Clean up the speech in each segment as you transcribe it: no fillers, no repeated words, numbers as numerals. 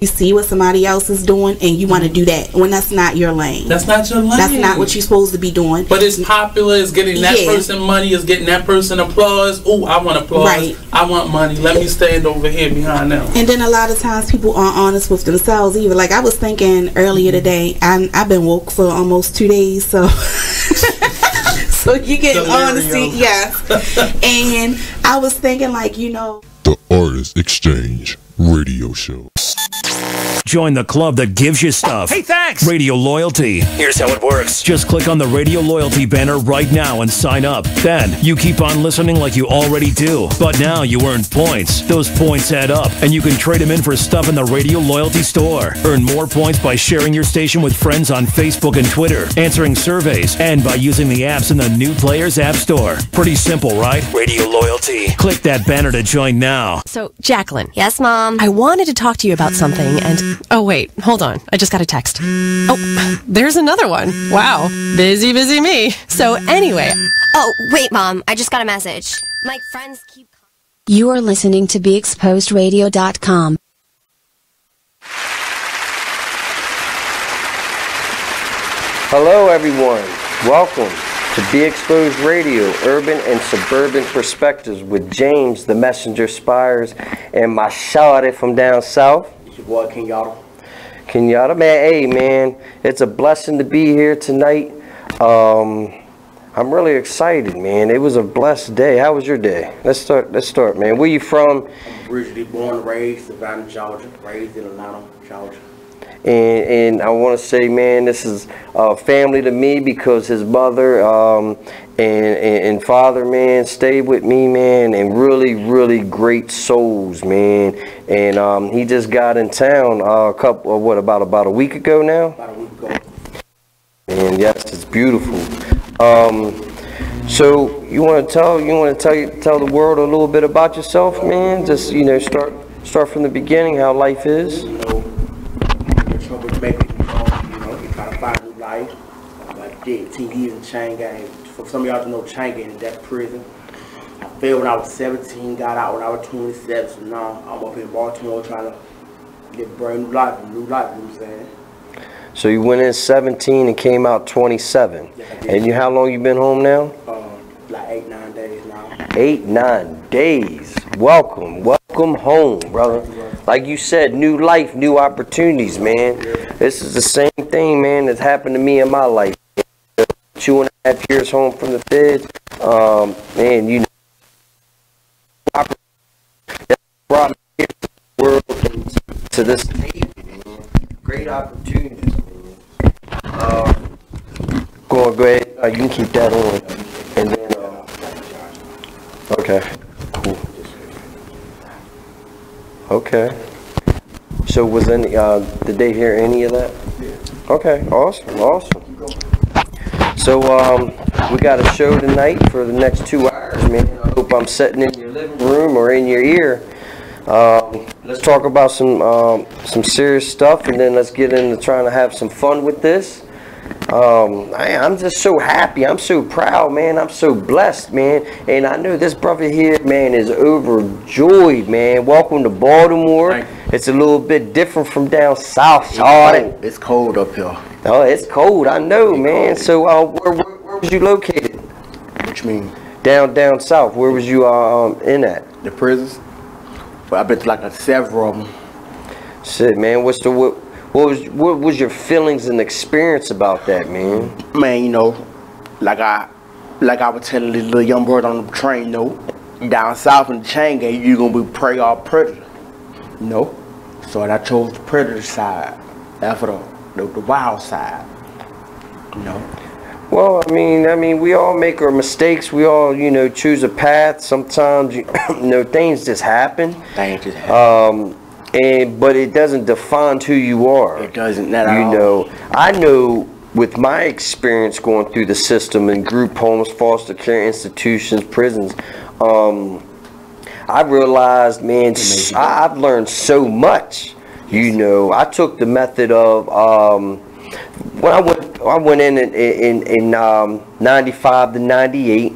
you see what somebody else is doing and you want to do that when that's not your lane. That's not your lane. That's not what you're supposed to be doing. But it's popular. It's getting that person money. It's getting that person applause. Oh, I want applause. Right. I want money. Let me stand over here behind them. And then a lot of times people aren't honest with themselves either. Like I was thinking earlier today, I've been woke for almost 2 days, so so you get honesty, yes. And I was thinking, like, the Artist Exchange Radio Show. Join the club that gives you stuff. Hey, thanks! Radio Loyalty. Here's how it works. Just click on the Radio Loyalty banner right now and sign up. Then, you keep on listening like you already do. But now you earn points. Those points add up, and you can trade them in for stuff in the Radio Loyalty store. Earn more points by sharing your station with friends on Facebook and Twitter, answering surveys, and by using the apps in the New Players App Store. Pretty simple, right? Radio Loyalty. Click that banner to join now. So, Jacqueline. Yes, Mom? I wanted to talk to you about something, and... Oh, wait. Hold on. I just got a text. Oh, there's another one. Wow. Busy, busy me. So, anyway... Oh, wait, Mom. I just got a message. My friends keep... You are listening to BeExposedRadio.com. Hello, everyone. Welcome to Be Exposed Radio, Urban and Suburban Perspectives with James, the Messenger Spires, and my shawty from down south. It's your boy, Kenyatta. Kenyatta, man. Hey, man, it's a blessing to be here tonight. I'm really excited, man. It was a blessed day. How was your day? Let's start, man. Where you from? I'm originally born and raised in Savannah, Georgia. Raised in Atlanta, Georgia. And I want to say, man, this is family to me because his mother and father, man, stayed with me, man, and really great souls, man. And he just got in town about a week ago now? About a week ago. And yes, it's beautiful. So you want to tell the world a little bit about yourself, man? Just start from the beginning, how life is. Trouble to make it, you try to find a new life. Like did 10 years in chain gang. For some of y'all to know, chain gang is that prison. I failed when I was 17, got out when I was 27, so now I'm up in Baltimore trying to get a brand new life, you know what I'm saying? So you went in 17 and came out 27. Yes, and how long you been home now? Like 8-9 days now. 8-9 days. Welcome home, brother. Like you said, new life, new opportunities, man. This is the same thing, man, that's happened to me in my life. 2.5 years home from the feds, man, that brought me here to the world, to this table, man. Great opportunities, man. Go ahead. You can keep that on, and then, okay, cool. Okay. So did they hear any of that? Yeah. Okay, awesome. So we got a show tonight for the next 2 hours, man. I hope I'm sitting in your living room or in your ear. Let's talk about some serious stuff, and then let's get into trying to have some fun with this. I'm just so happy. I'm so proud, man. I'm so blessed, man. And I know this brother here, man, is overjoyed, man. Welcome to Baltimore. It's a little bit different from down south, Charlotte. It's cold up here. Oh, it's cold. I know, man. Cold. So, where was you located? What you mean? Down south. Where was you in at? The prisons. Well, I've been to like several of them. Shit, man. What was your feelings and experience about that, man? Man, like I was telling this little young bird on the train, down south in the chain gang, you're gonna be prey or predator. So I chose the predator side after the wild side. Well, I mean, we all make our mistakes. We all, choose a path. Sometimes, things just happen. But it doesn't define who you are. It doesn't. Not at all. I know with my experience going through the system in group homes, foster care institutions, prisons, I realized, man, I've learned so much. I took the method of when I went in 95 to 98,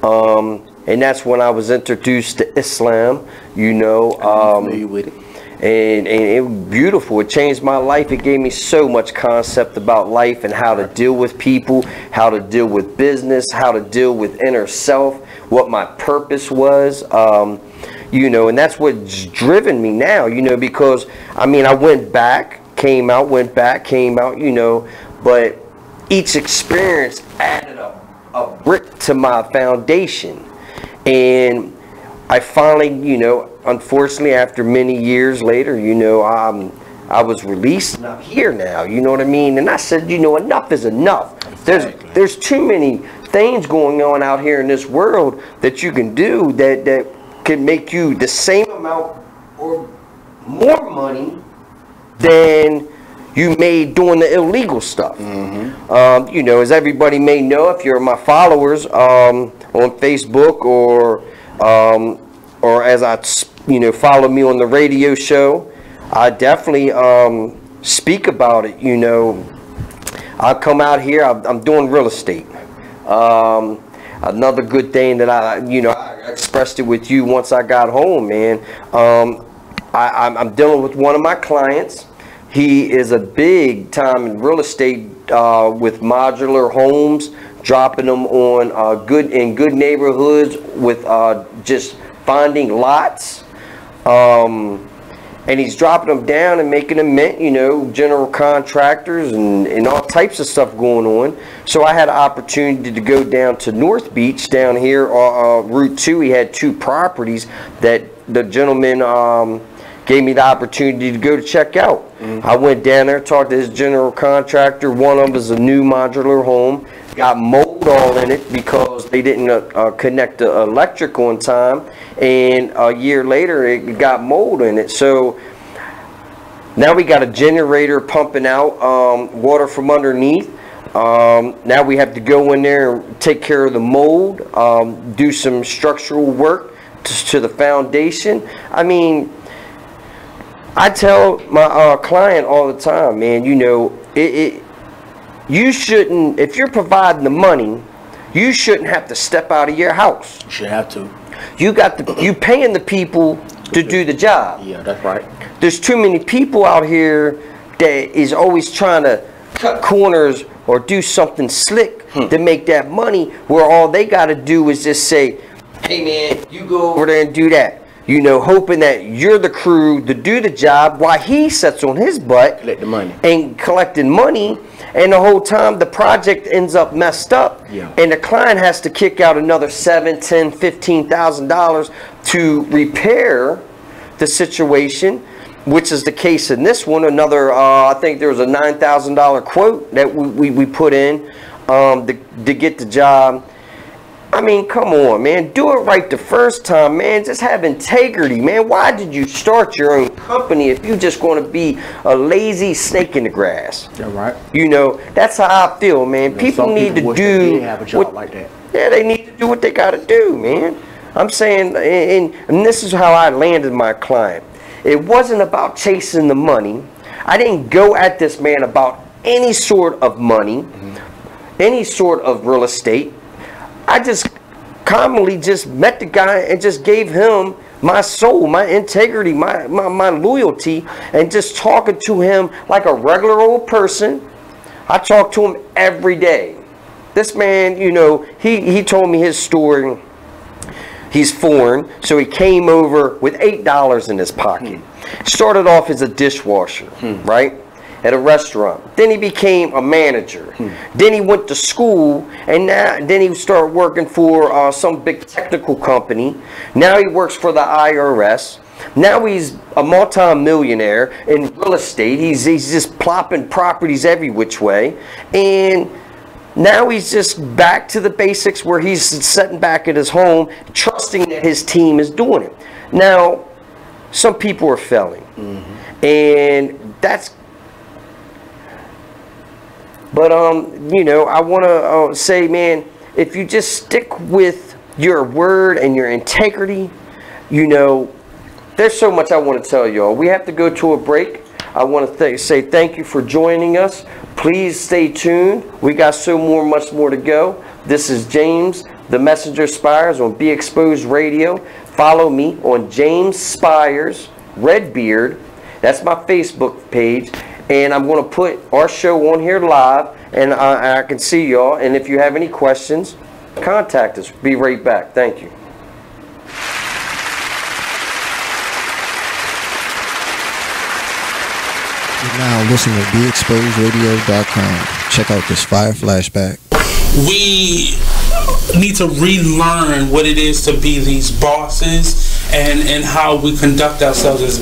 and that's when I was introduced to Islam. I'm familiar with it. and it was beautiful. It changed my life. It gave me so much concept about life and how to deal with people, how to deal with business, how to deal with inner self, what my purpose was, you know, and that's what's driven me now, you know, because I mean, I went back, came out, you know, but each experience added a brick to my foundation. And I finally, you know, unfortunately, after many years later, you know, I was released and I'm here now, you know what I mean? And I said, you know, enough is enough. Exactly. There's too many things going on out here in this world that you can do that can make you the same amount or more money than you made doing the illegal stuff. Mm-hmm. You know, as everybody may know, if you're my followers on Facebook or as I, you know, follow me on the radio show, I definitely speak about it. You know, I come out here, I'm doing real estate. Another good thing that I expressed it with you once I got home, man. I'm dealing with one of my clients. He is a big time in real estate with modular homes, dropping them on good neighborhoods with just finding lots, and he's dropping them down and making them mint, you know, general contractors and all types of stuff going on. So I had an opportunity to go down to North Beach down here, Route 2. He had 2 properties that the gentleman gave me the opportunity to go to check out. Mm-hmm. I went down there, talked to his general contractor. One of them is a new modular home. Got mold all in it because they didn't connect the electric on time, and a year later it got mold in it. So now we got a generator pumping out water from underneath. Now we have to go in there and take care of the mold, do some structural work to the foundation. I mean, I tell my client all the time, man, you know, you shouldn't, if you're providing the money, you shouldn't have to step out of your house. You should have to. You paying the people to do the job. Yeah, that's right. There's too many people out here that is always trying to cut corners or do something slick to make that money, where all they got to do is just say, hey man, you go over there and do that. You know, hoping that you're the crew to do the job while he sits on his butt collect the money and collecting money, and the whole time the project ends up messed up. Yeah. And the client has to kick out another $7,000, $10,000, $15,000 to repair the situation, which is the case in this one. Another, I think there was a $9,000 quote that we put in to get the job. I mean, come on, man. Do it right the first time, man. Just have integrity, man. Why did you start your own company if you're just going to be a lazy snake in the grass? Yeah, right. You know, that's how I feel, man. People need to do have a job like that. Yeah, they need to do what they got to do, man. I'm saying, and this is how I landed my client. It wasn't about chasing the money. I didn't go at this man about any sort of money, any sort of real estate. I just commonly just met the guy and just gave him my soul, my integrity, my loyalty, and just talking to him like a regular old person. I talk to him every day. This man, you know, he told me his story. He's foreign, so he came over with $8 in his pocket. Started off as a dishwasher, right? At a restaurant. Then he became a manager. Then he went to school, and then he started working for some big technical company. Now he works for the IRS. Now he's a multi-millionaire in real estate. He's just plopping properties every which way. And now he's just back to the basics, where he's sitting back at his home, trusting that his team is doing it. Now, some people are failing. And that's... But, you know, I want to say, man, if you just stick with your word and your integrity, you know, there's so much I want to tell y'all. We have to go to a break. I want to say thank you for joining us. Please stay tuned. We got much more to go. This is James, the Messenger Spires on Be Exposed Radio. Follow me on James Spires, Redbeard, That's my Facebook page. And I'm going to put our show on here live, and I can see y'all. And if you have any questions, contact us. Be right back. Thank you. You're now listening to BeExposedRadio.com. Check out this fire flashback. We need to relearn what it is to be these bosses and how we conduct ourselves as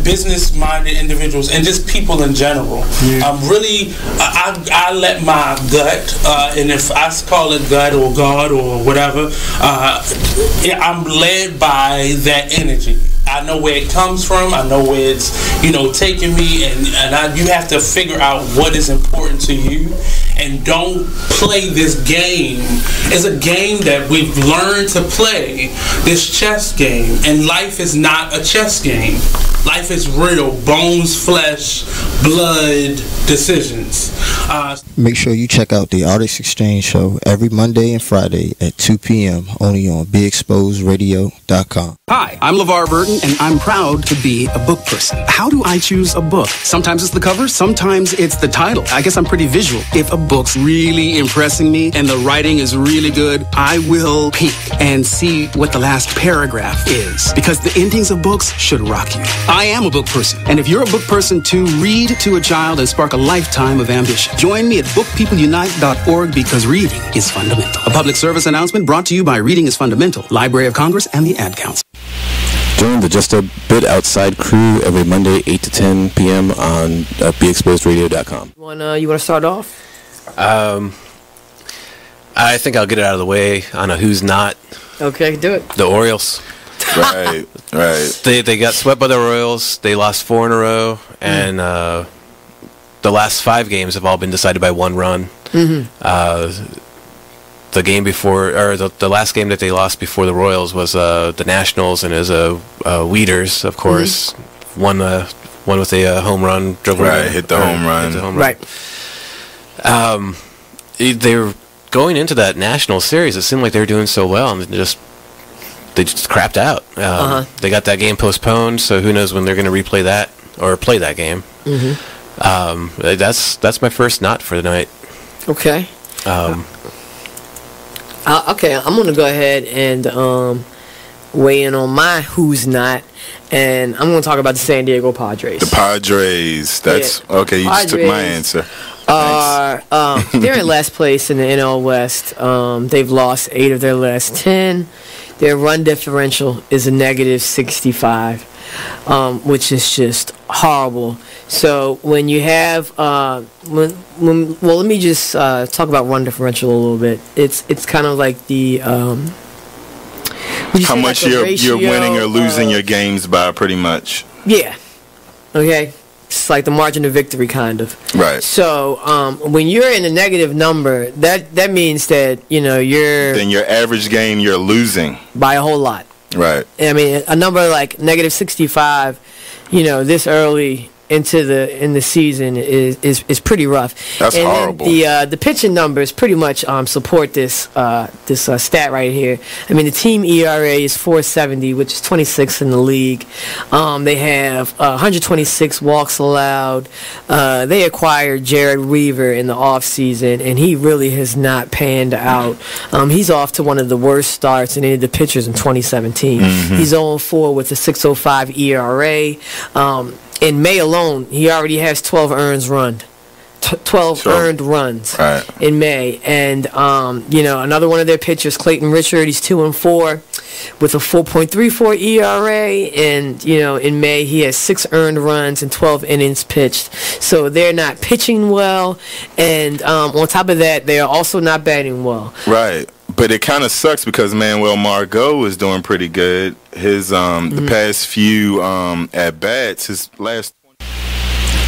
business-minded individuals and just people in general. I let my gut, and if I call it gut or God or whatever, I'm led by that energy. I know where it comes from. I know where it's, taking me, and you have to figure out what is important to you, and don't play this game. It's a game that we've learned to play, this chess game, and life is not a chess game. Life is real, bones, flesh, blood, decisions. Make sure you check out the Artist Exchange Show every Monday and Friday at 2 p.m. only on BeExposedRadio.com. Hi, I'm LeVar Burton, and I'm proud to be a book person. How do I choose a book? Sometimes it's the cover, sometimes it's the title. I guess I'm pretty visual. If a book's really impressing me and the writing is really good, I will peek and see what the last paragraph is, because the endings of books should rock you. I am a book person, and if you're a book person too, read to a child and spark a lifetime of ambition. Join me at bookpeopleunite.org, because reading is fundamental. A public service announcement brought to you by Reading is Fundamental, Library of Congress, and the Ad Council. Join the Just a Bit Outside crew every Monday, 8 to 10 p.m. on BeExposedRadio.com. You want to start off? I think I'll get it out of the way on a who's not. Okay, do it. The Orioles. Right. They got swept by the Royals. They lost 4 in a row, and the last 5 games have all been decided by 1 run. The game before, or the last game that they lost before the Royals was the Nationals, and it was Weeders, of course, one with a home run, drove hit the home run. Right. They were going into that National series. It seemed like they were doing so well, and they just crapped out. They got that game postponed, so who knows when they're going to replay that or play that game. That's my first not for the night. Okay. Okay, I'm going to go ahead and weigh in on my who's not, and I'm going to talk about the San Diego Padres. The Padres. That's okay. You just took my answer. They're in last place in the NL West. They've lost 8 of their last 10. Their run differential is a negative 65, which is just horrible. So when you have, let me just talk about run differential a little bit. It's kind of like the how much you're winning or losing your games by, pretty much. Yeah. Okay. It's like the margin of victory, kind of. Right. So when you're in a negative number, that means that then your average game you're losing by a whole lot. Right. I mean, a number like negative 65, this early in the season is pretty rough. That's horrible. The pitching numbers pretty much support this stat right here. I mean, the team ERA is 4.70, which is 26th in the league. They have 126 walks allowed. They acquired Jared Weaver in the offseason, and he really has not panned out. He's off to one of the worst starts in any of the pitchers in 2017. He's 0-4 with a 6.05 ERA. In May alone, he already has 12 earned runs in May. And, another one of their pitchers, Clayton Richard, he's 2-4 with a 4.34 ERA. And, in May, he has 6 earned runs and 12 innings pitched. So they're not pitching well. And on top of that, they are also not batting well. Right. But it kind of sucks because Manuel Margot is doing pretty good. His the past few at bats, his last.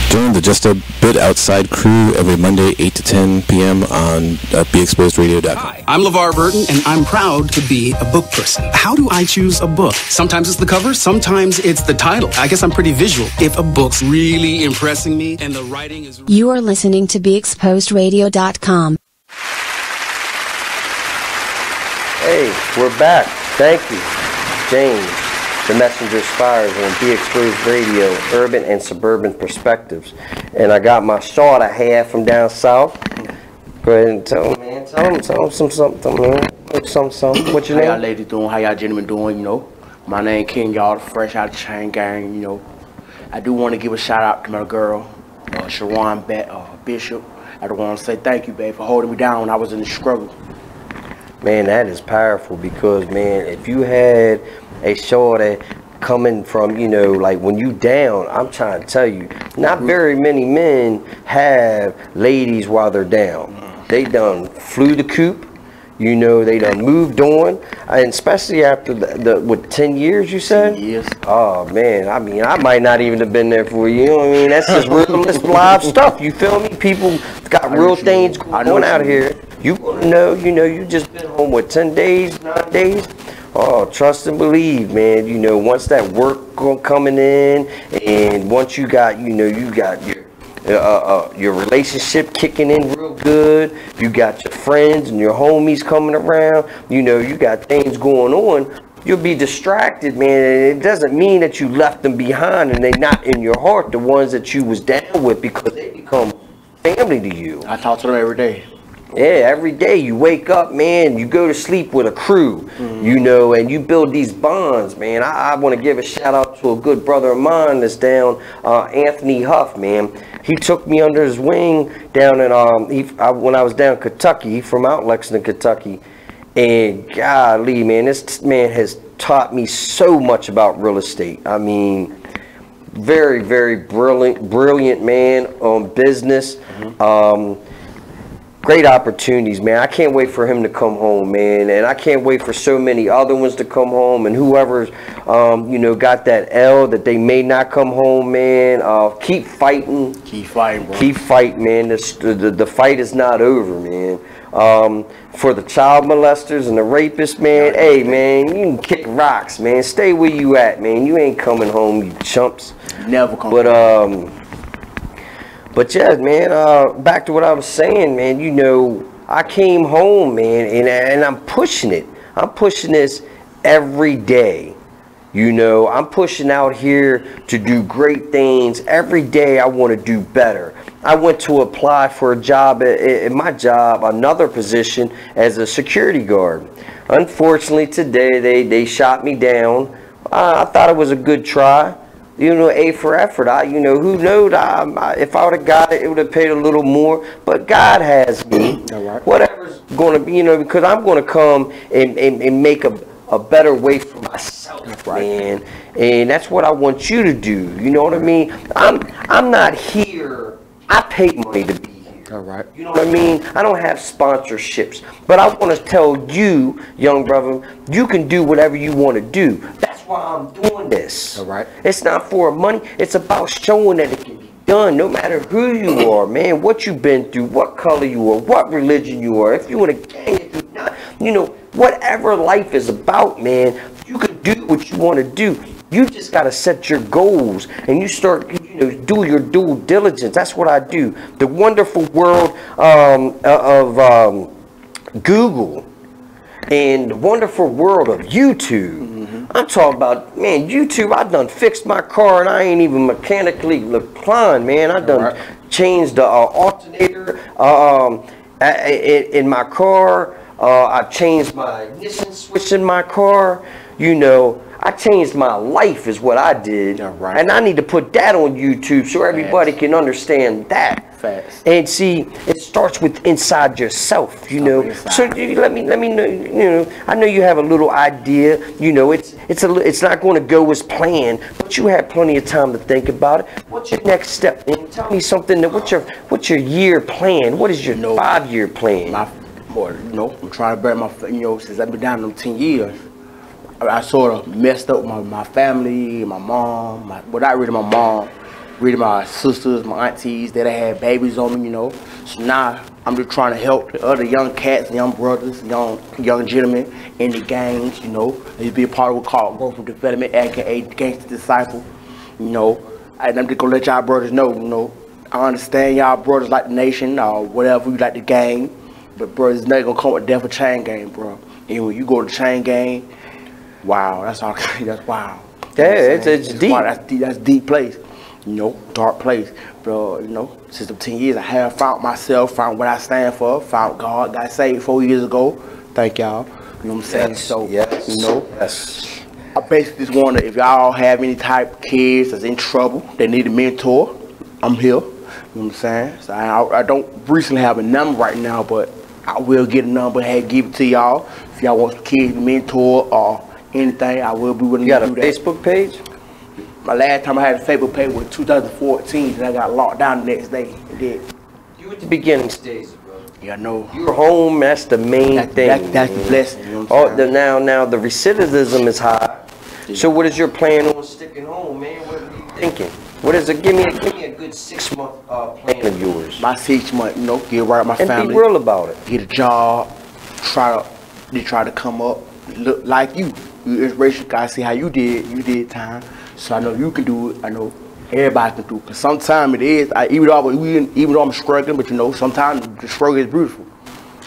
Join the Just a Bit Outside crew every Monday, 8 to 10 p.m. on BeExposedRadio.com. Hi, I'm LeVar Burton, and I'm proud to be a book person. How do I choose a book? Sometimes it's the cover, sometimes it's the title. I guess I'm pretty visual. If a book's really impressing me and the writing is... You are listening to BeExposedRadio.com. Hey, we're back. Thank you, James. the Messenger Spires on Be Exposed Radio, Urban and Suburban Perspectives. And I got my shot I had from down south. Go ahead and tell them, man. Tell them something, man. Something. What your name? How y'all ladies doing? How y'all gentlemen doing? You know, my name Kenyatta, fresh out of the chain gang. You know, I do want to give a shout out to my girl, Sharon Bishop. I don't want to say thank you, babe, for holding me down when I was in the struggle. Man, that is powerful because, man, if you had a shorty coming from, you know, like when you down, I'm trying to tell you, not very many men have ladies while they're down. They done flew the coop. You know, they done moved on, and especially after what, 10 years you said? 10 years. Oh, man, I mean, I might not even have been there for you, know what I mean? That's just real live stuff, you feel me? People got real things going on out here. You know, you just been home, what, 10 days, 9 days? Oh, trust and believe, man. You know, once that work coming in, and once you got, you know, you got your relationship kicking in real good, you got your friends and your homies coming around, you know, you got things going on, you'll be distracted, man. And it doesn't mean that you left them behind and they're not in your heart, the ones that you was down with, because they become family to you. I talk to them every day. Yeah, every day you wake up, man, you go to sleep with a crew, you know, and you build these bonds, man. I want to give a shout out to a good brother of mine that's down, Anthony Huff, man. He took me under his wing down in, when I was down in Kentucky, from out Lexington, Kentucky. And golly, man, this man has taught me so much about real estate. I mean, very, very brilliant man on business. Great opportunities, man. I can't wait for him to come home, man. And I can't wait for so many other ones to come home. And whoever's, you know, got that L that they may not come home, man. Keep fighting. Keep fighting, bro. Keep fighting, man. The fight is not over, man. For the child molesters and the rapists, man, hey, man, you can kick rocks, man. Stay where you at, man. You ain't coming home, you chumps. Never come home. But yeah, man, back to what I was saying, man, you know, I came home, man, and I'm pushing it. I'm pushing this every day. You know, I'm pushing out here to do great things. Every day I want to do better. I went to apply for a job at my job, another position as a security guard. Unfortunately, today they shot me down. I thought it was a good try. You know, A for effort. You know, who knows? If I would have got it, it would have paid a little more. But God has me. Whatever's going to be, you know, because I'm going to come and make a better way for myself, man. And that's what I want you to do. You know what I mean? I'm not here. I pay money to be here. All right. You know what I mean? I don't have sponsorships. But I want to tell you, young brother, you can do whatever you want to do. That's why I'm doing this. All right. It's not for money. It's about showing that it can be done, no matter who you are, man, what you've been through, what color you are, what religion you are, if you want to gang, if you're not, you know, whatever life is about, man, you can do what you want to do. You just got to set your goals and you start, you know, do your due diligence. That's what I do. The wonderful world of Google and the wonderful world of YouTube. I'm talking about, man, YouTube, I done fixed my car and I ain't even mechanically reclined, man. I done changed the alternator in my car. I changed my ignition switch in my car. You know, I changed my life is what I did. And I need to put that on YouTube so everybody can understand that. And see, it starts with inside yourself, you know. So let me know, you know, I know you have a little idea, you know, it's not going to go as planned, but you have plenty of time to think about it. What's your next step? And tell me something that what's your year plan? What is your 5-year plan? You know, I'm trying to better my, you know, since I've been down them 10 years. I sort of messed up my family, my mom, not really my mom, really my sisters, my aunties that had babies on me, you know. So now I'm just trying to help the other young cats, young brothers, young gentlemen in the gangs, you know. They be a part of what's called growth and development, aka Gangster Disciple, you know. And I'm just gonna let y'all brothers know, you know. I understand y'all brothers like the nation or whatever, you like the gang, but brothers never gonna come with death or chain gang, bro. And when you go to chain gang, wow, that's all. That's wow. it's deep. That's deep place. You know, dark place. But, you know, since the 10 years, I have found myself, found what I stand for, found God, got saved 4 years ago. Thank y'all. You know what I'm saying? Yes, So, yes, you know, yes. I basically just wonder if y'all have any type of kids that's in trouble, they need a mentor, I'm here. You know what I'm saying? So I don't recently have a number right now, but I will get a number and give it to y'all. If y'all want some kids to mentor or anything, I will be willing to do that. You got a Facebook page? My last time I had a Facebook page was 2014, and I got locked down the next day. You at the beginning stages, bro. Yeah, I know. You're home, that's the main thing. That's the blessing, you know what I'm saying? Now the recidivism is high. So what is your plan on sticking home, man? What are you thinking? What is it? Give me a good 6-month plan of yours. My 6 months, you know, get right with my family. And be real about it. Get a job, try to come up, look like you. You inspiration, I see how you did time. So I know you can do it. I know everybody can do it. Cause sometimes it is, even though I'm struggling, but you know, sometimes the struggle is beautiful.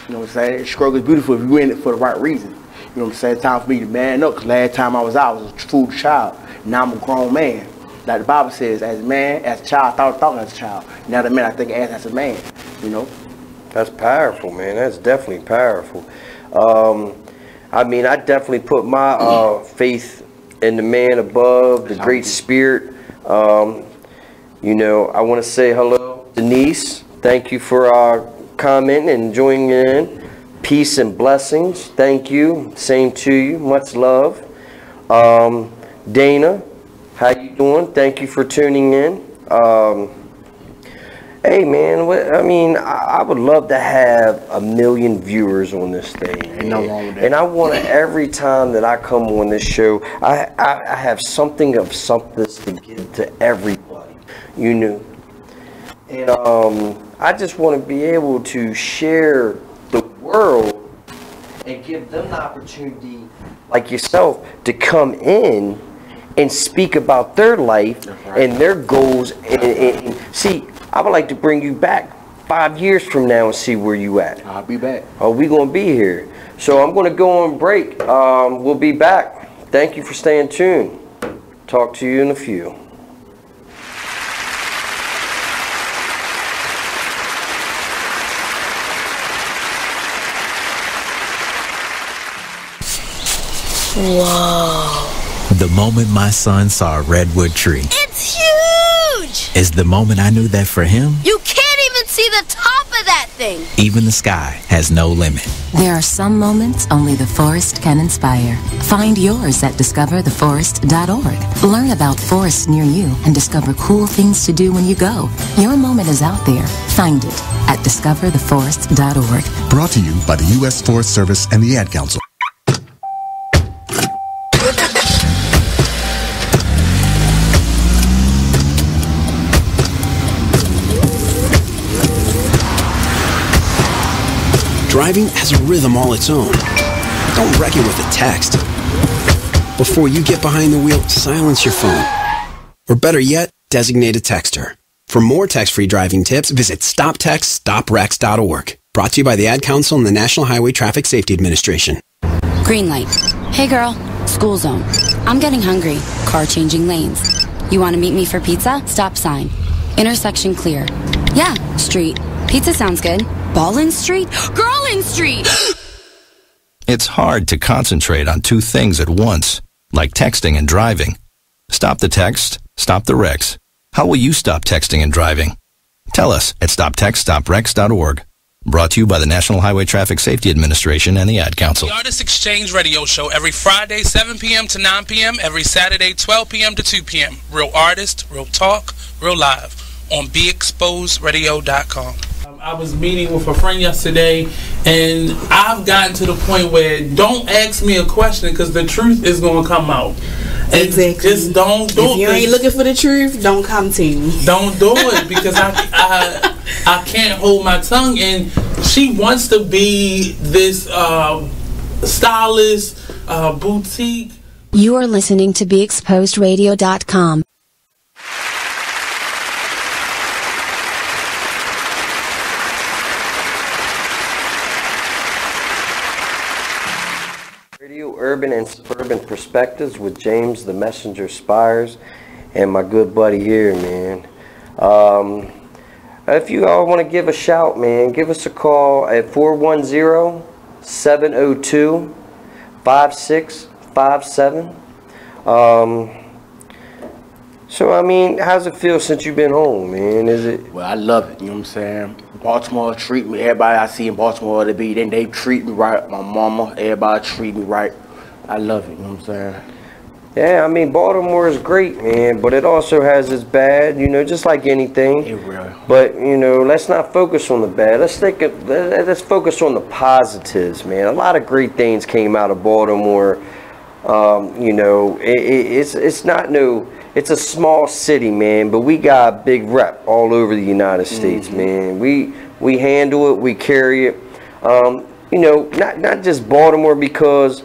You know what I'm saying? The struggle is beautiful if you're in it for the right reason. You know what I'm saying? It's time for me to man up. Cause last time I was out, I was a fool child. Now I'm a grown man. Like the Bible says, as a man, as a child, I thought as a child. Now the man, I think as a man. You know? That's powerful, man. That's definitely powerful. I mean, I definitely put my faith in the man above, the Great Spirit. You know, I want to say hello, Denise. Thank you for commenting and joining in. Peace and blessings. Thank you. Same to you. Much love. Dana, how you doing? Thank you for tuning in. Hey man, I would love to have 1 million viewers on this thing. Ain't no wrong with that. And I want to, every time that I come on this show, I have something to give to everybody, you know. And I just want to be able to share the world and give them the opportunity, like yourself, to come in and speak about their life and their goals. And see, I would like to bring you back 5 years from now and see where you at. I'll be back. Oh, we gonna be here. So I'm gonna go on break. We'll be back. Thank you for staying tuned. Talk to you in a few. Whoa. The moment my son saw a redwood tree. It's huge! Is the moment I knew that for him, You can't even see the top of that thing! even the sky has no limit. There are some moments only the forest can inspire. Find yours at discovertheforest.org. Learn about forests near you and discover cool things to do when you go. Your moment is out there. Find it at discovertheforest.org. Brought to you by the U.S. Forest Service and the Ad Council. Driving has a rhythm all its own. Don't wreck it with a text. Before you get behind the wheel, silence your phone. Or better yet, designate a texter. For more text-free driving tips, visit stoptextstoprex.org. Brought to you by the Ad Council and the National Highway Traffic Safety Administration. Green light. Hey girl, school zone. I'm getting hungry. Car changing lanes. You want to meet me for pizza? Stop sign. Intersection clear. Yeah, street. Pizza sounds good. Ballin Street? Girlin Street! It's hard to concentrate on two things at once, like texting and driving. Stop the text, stop the wrecks. How will you stop texting and driving? Tell us at stoptextstoprex.org. Brought to you by the National Highway Traffic Safety Administration and the Ad Council. The Artist Exchange Radio Show every Friday, 7 p.m. to 9 p.m., every Saturday, 12 p.m. to 2 p.m. Real artist, real talk, real live on BeExposedRadio.com. I was meeting with a friend yesterday, and I've gotten to the point where don't ask me a question because the truth is going to come out. Exactly. Just don't do it. If you ain't looking for the truth, don't come to me. Don't do it because I can't hold my tongue. And she wants to be this stylist, boutique. You are listening to BeExposedRadio.com. Urban and Suburban Perspectives with James the Messenger Spires and my good buddy here, man. If you all want to give a shout, man, give us a call at 410-702-5657. So, I mean, how's it feel since you've been home, man? Is it? Well, I love it, you know what I'm saying? Baltimore treat me, everybody I see in Baltimore, they treat me right. My mama, everybody treat me right. I love it, you know what I'm saying? Yeah, I mean, Baltimore is great, man, but it also has its bad, you know, just like anything. It really. But, you know, let's not focus on the bad. Let's focus on the positives, man. A lot of great things came out of Baltimore. You know, it's not no, it's a small city, man, but we got a big rep all over the United States, man. We handle it, we carry it. You know, not just Baltimore, because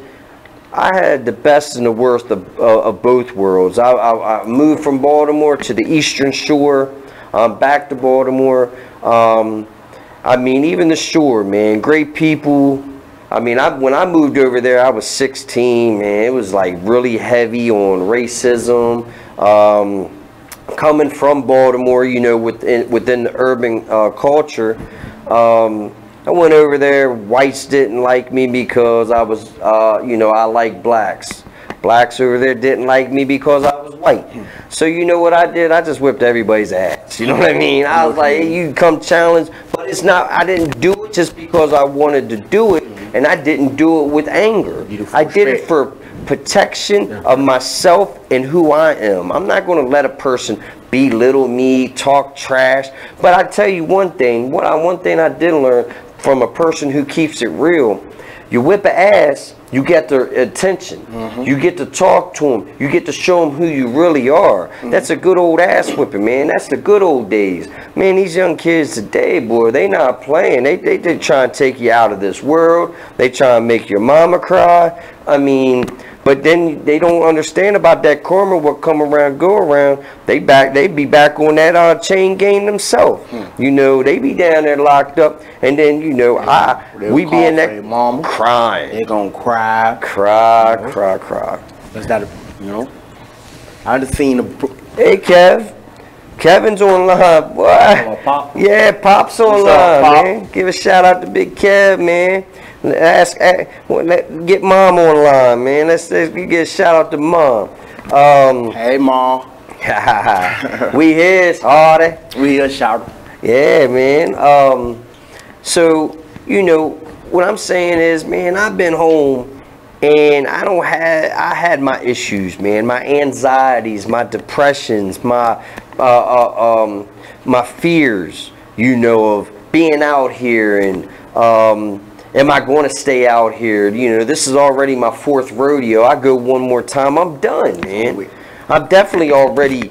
I had the best and the worst of both worlds. I moved from Baltimore to the Eastern Shore, back to Baltimore. I mean, even the shore, man, great people. I mean, when I moved over there, I was 16, man. It was like really heavy on racism. Coming from Baltimore, you know, within the urban culture, I went over there. Whites didn't like me because I was, you know, I like blacks. Blacks over there didn't like me because I was white. So you know what I did? I just whipped everybody's ass. You know what I mean? I was like, hey, you come challenge, but it's not. I didn't do it just because I wanted to do it, and I didn't do it with anger. I did it for protection of myself and who I am. I'm not going to let a person belittle me, talk trash. But I tell you one thing. One thing I did learn from a person who keeps it real: you whip an ass, you get their attention. You get to talk to them. You get to show them who you really are. That's a good old ass whipping, man. That's the good old days. Man, these young kids today, boy, they not playing. They try and take you out of this world. They try and make your mama cry. I mean, but then they don't understand about that karma. What come around, go around. They be back on that chain gang themselves. You know, they be down there locked up, and then you know, we be in that mama crying. They gonna cry. That's not, you know. I just seen Hey, Kev. Kevin's online, boy. Pop. Yeah, Pop's online, Pop? man. Give a shout out to Big Kev, man. Get Mom online, man. Let's get a shout out to Mom. Hey, Mom. We here, Hardy. We here, shout. Yeah, man. So you know what I'm saying is, man, I've been home. And I had my issues, man, my anxieties, my depressions, my fears, you know, of being out here, and am I going to stay out here? You know, this is already my 4th rodeo. I go one more time, I'm done, man. I'm definitely already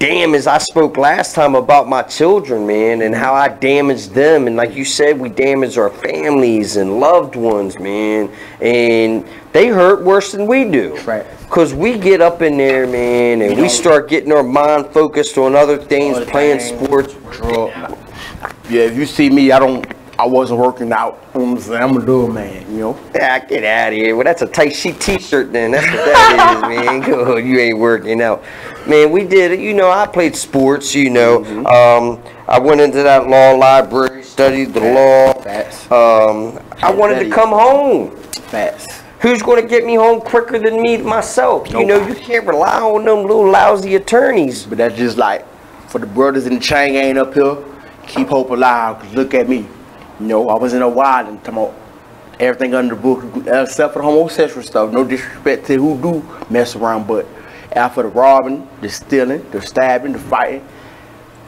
damaged. I spoke last time about my children, man, and how I damaged them, and like you said, we damaged our families and loved ones, man, and they hurt worse than we do. Right. Because we get up in there, man, and we start getting our mind focused on other things, playing sports. Yeah, if you see me, I wasn't working out. I'm a little man, you know. Yeah, get out of here. Well, that's a tight sheet t-shirt then. That's what that is, man. Good, you ain't working out. Man, we did it. You know, I played sports, you know. I went into that law library, studied the law. I wanted to come home. Who's going to get me home quicker than me myself? You know, you can't rely on them little lousy attorneys. But that's just like, for the brothers in the chain gang up here, keep hope alive, because look at me. You know, I was in a wild and talking about everything under the book, except for the homosexual stuff. No disrespect to who do mess around, but after the robbing, the stealing, the stabbing, the fighting,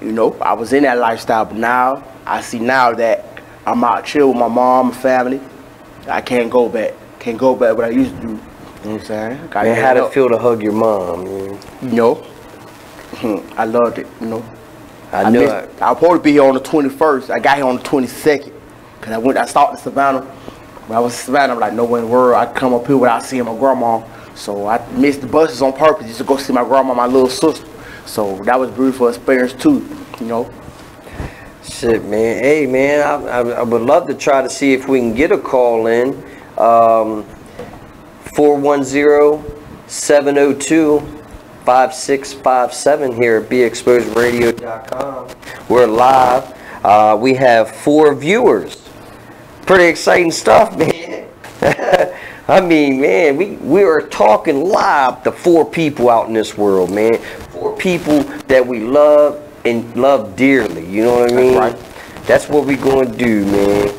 you know, I was in that lifestyle. But now, I see now that I'm out chill with my mom and family. I can't go back. Can't go back what I used to do. You know what I'm saying? Man, how'd it feel to hug your mom, man? You know, I loved it, you know. I knew it. I was supposed to be here on the 21st. I got here on the 22nd. Because I stopped in Savannah. When I was in Savannah, I'm like, nowhere in the world I come up here without seeing my grandma. So I missed the buses on purpose just to go see my grandma, my little sister. So that was a beautiful experience too, you know. Shit, man. Hey, man, I would love to try to see if we can get a call in. 410-702-5657 here at BeExposedRadio.com. We're live. We have 4 viewers. Pretty exciting stuff, man. I mean, man, we are talking live to 4 people out in this world, man. 4 people that we love and love dearly. You know what I mean? Right. That's what we're going to do, man.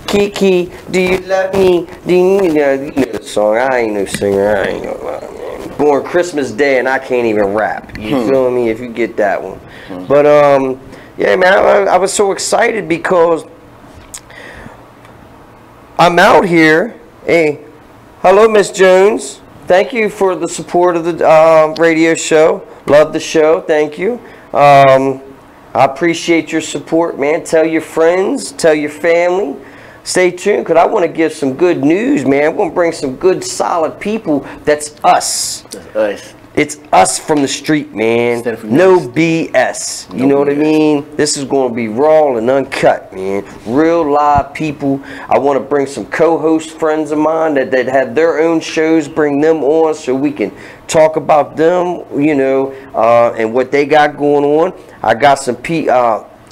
Kiki, do you love me? Do you know the song? I ain't no singer. I ain't no man. Born Christmas Day and I can't even rap. You feel me? If you get that one. But yeah, man, I was so excited because I'm out here. Hey, hello, Miss Jones. Thank you for the support of the radio show. Love the show. Thank you. I appreciate your support, man. Tell your friends. Tell your family. Stay tuned, because I want to give some good news, man. I'm going to bring some good, solid people. That's us. That's us. It's us from the street, man. No BS. You know what I mean? This is going to be raw and uncut, man. Real live people. I want to bring some co-host friends of mine that have their own shows, bring them on so we can talk about them, you know, and what they got going on. I got some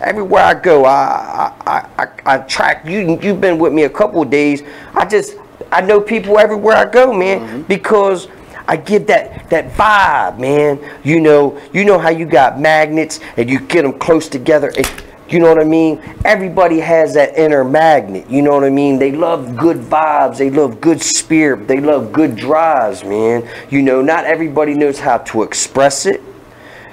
everywhere I go, I track you. You've been with me a couple of days. I know people everywhere I go, man, because I give that vibe, man. You know how you got magnets and you get them close together. And, you know what I mean? Everybody has that inner magnet. You know what I mean? They love good vibes. They love good spirit. They love good drives, man. You know, not everybody knows how to express it.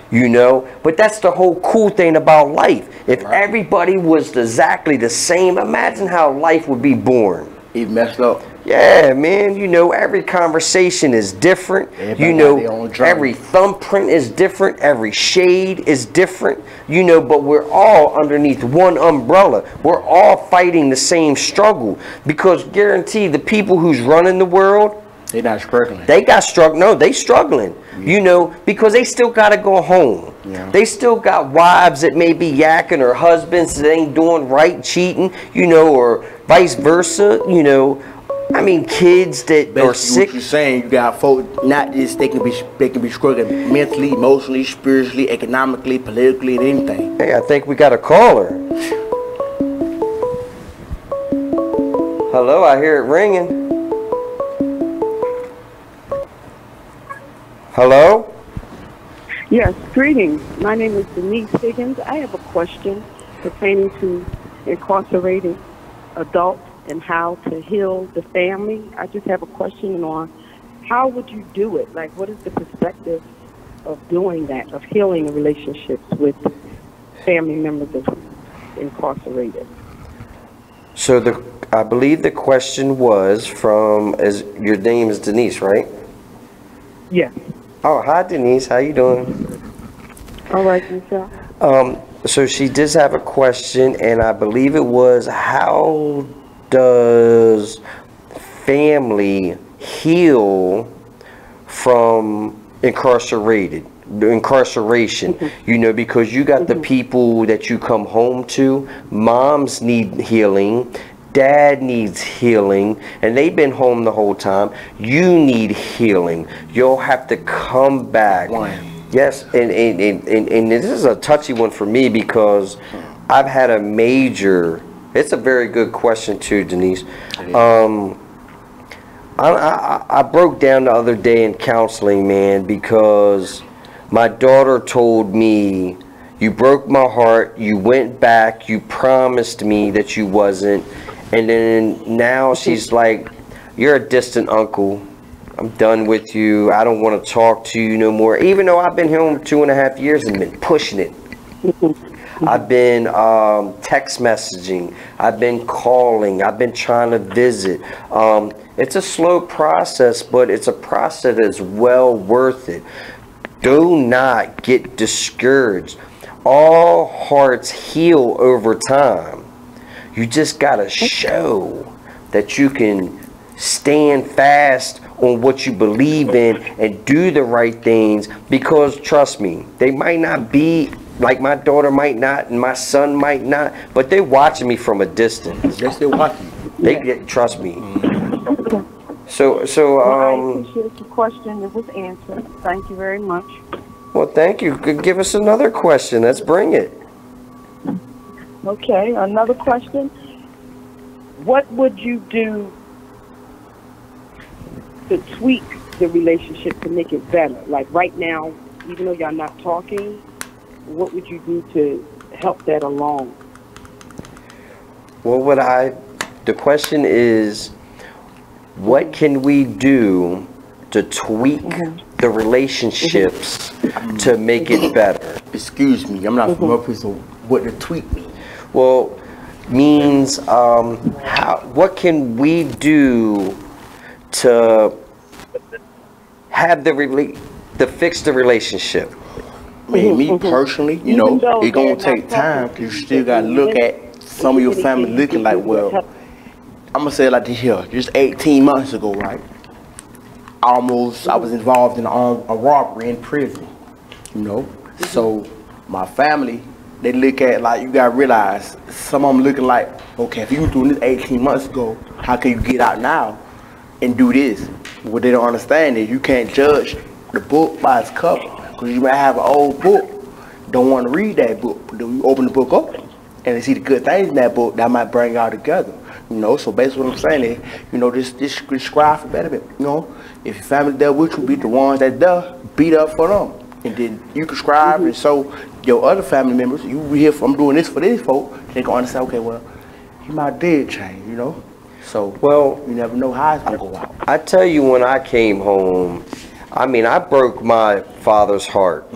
You know, but that's the whole cool thing about life. If everybody was exactly the same, imagine how life would be born. Even messed up. Yeah, man. You know, every conversation is different. Everybody, you know, every thumbprint is different. Every shade is different. You know, but we're all underneath one umbrella. We're all fighting the same struggle, because guarantee the people who's running the world, they not struggling. They got struggle. No, they struggling. Yeah. You know, because they still got to go home. Yeah. They still got wives that may be yakking, or husbands that ain't doing right, cheating, you know, or vice versa. You know, I mean, kids that basically are sick. What you're saying, you got folks not just they can be struggling mentally, emotionally, spiritually, economically, politically, and anything. Hey, I think we got a caller. Hello, I hear it ringing. Hello? Yes, greetings. My name is Denise Higgins. I have a question pertaining to incarcerated adults and how to heal the family. I just have a question on how would you do it? Like, what is the perspective of doing that, of healing relationships with family members of incarcerated? So I believe the question was from, as your name is Denise, right? Yes. Oh, hi Denise, how you doing? All right, Michelle. So she does have a question, and I believe it was, how does family heal from incarceration? You know, because you got the people that you come home to. Moms need healing. Dad needs healing, and they've been home the whole time. You need healing. You'll have to come back. Yes, and this is a touchy one for me, because I've had a major. It's a very good question too, Denise. I broke down the other day in counseling, man, because my daughter told me, "You broke my heart. You went back. You promised me that you wasn't." And then now she's like, "You're a distant uncle. I'm done with you. I don't want to talk to you no more." Even though I've been home 2.5 years and been pushing it. I've been text messaging. I've been calling. I've been trying to visit. It's a slow process, but it's a process that's well worth it. Do not get discouraged. All hearts heal over time. You just got to show that you can stand fast on what you believe in and do the right things, because trust me, they might not be, like my daughter might not and my son might not, but they're watching me from a distance. They're still watching. Trust me. So, I appreciate the question. It was answered. Thank you very much. Well, thank you. Give us another question. Let's bring it. Okay, another question. What would you do to tweak the relationship to make it better? Like right now, even though y'all not talking, what would you do to help that along? Well, the question is, what can we do to tweak the relationships to make it better? Excuse me, I'm not familiar with what the tweak means. Well, means what can we do to have to fix the relationship? I mean, me personally, you know, it's gonna take time because you still gotta look at some of your family looking like, well, I'm gonna say it like this here. Just 18 months ago, right? I was involved in a robbery in prison, you know. So my family, they look at like, you gotta realize, some of them looking like, okay, if you were doing this 18 months ago, how can you get out now and do this? What they don't understand is you can't judge the book by its cover, because you might have an old book, don't want to read that book, but then you open the book up and they see the good things in that book, that might bring y'all together. You know, so basically what I'm saying is, you know, just strive for betterment. You know, if your family there with you, be the ones that there, beat up for them. And then you can strive, and so your other family members, you hear from doing this for these folk, they can understand, okay, well, he might did change, you know. So, well, you never know how it's gonna go out. I tell you, when I came home, I mean, I broke my father's heart.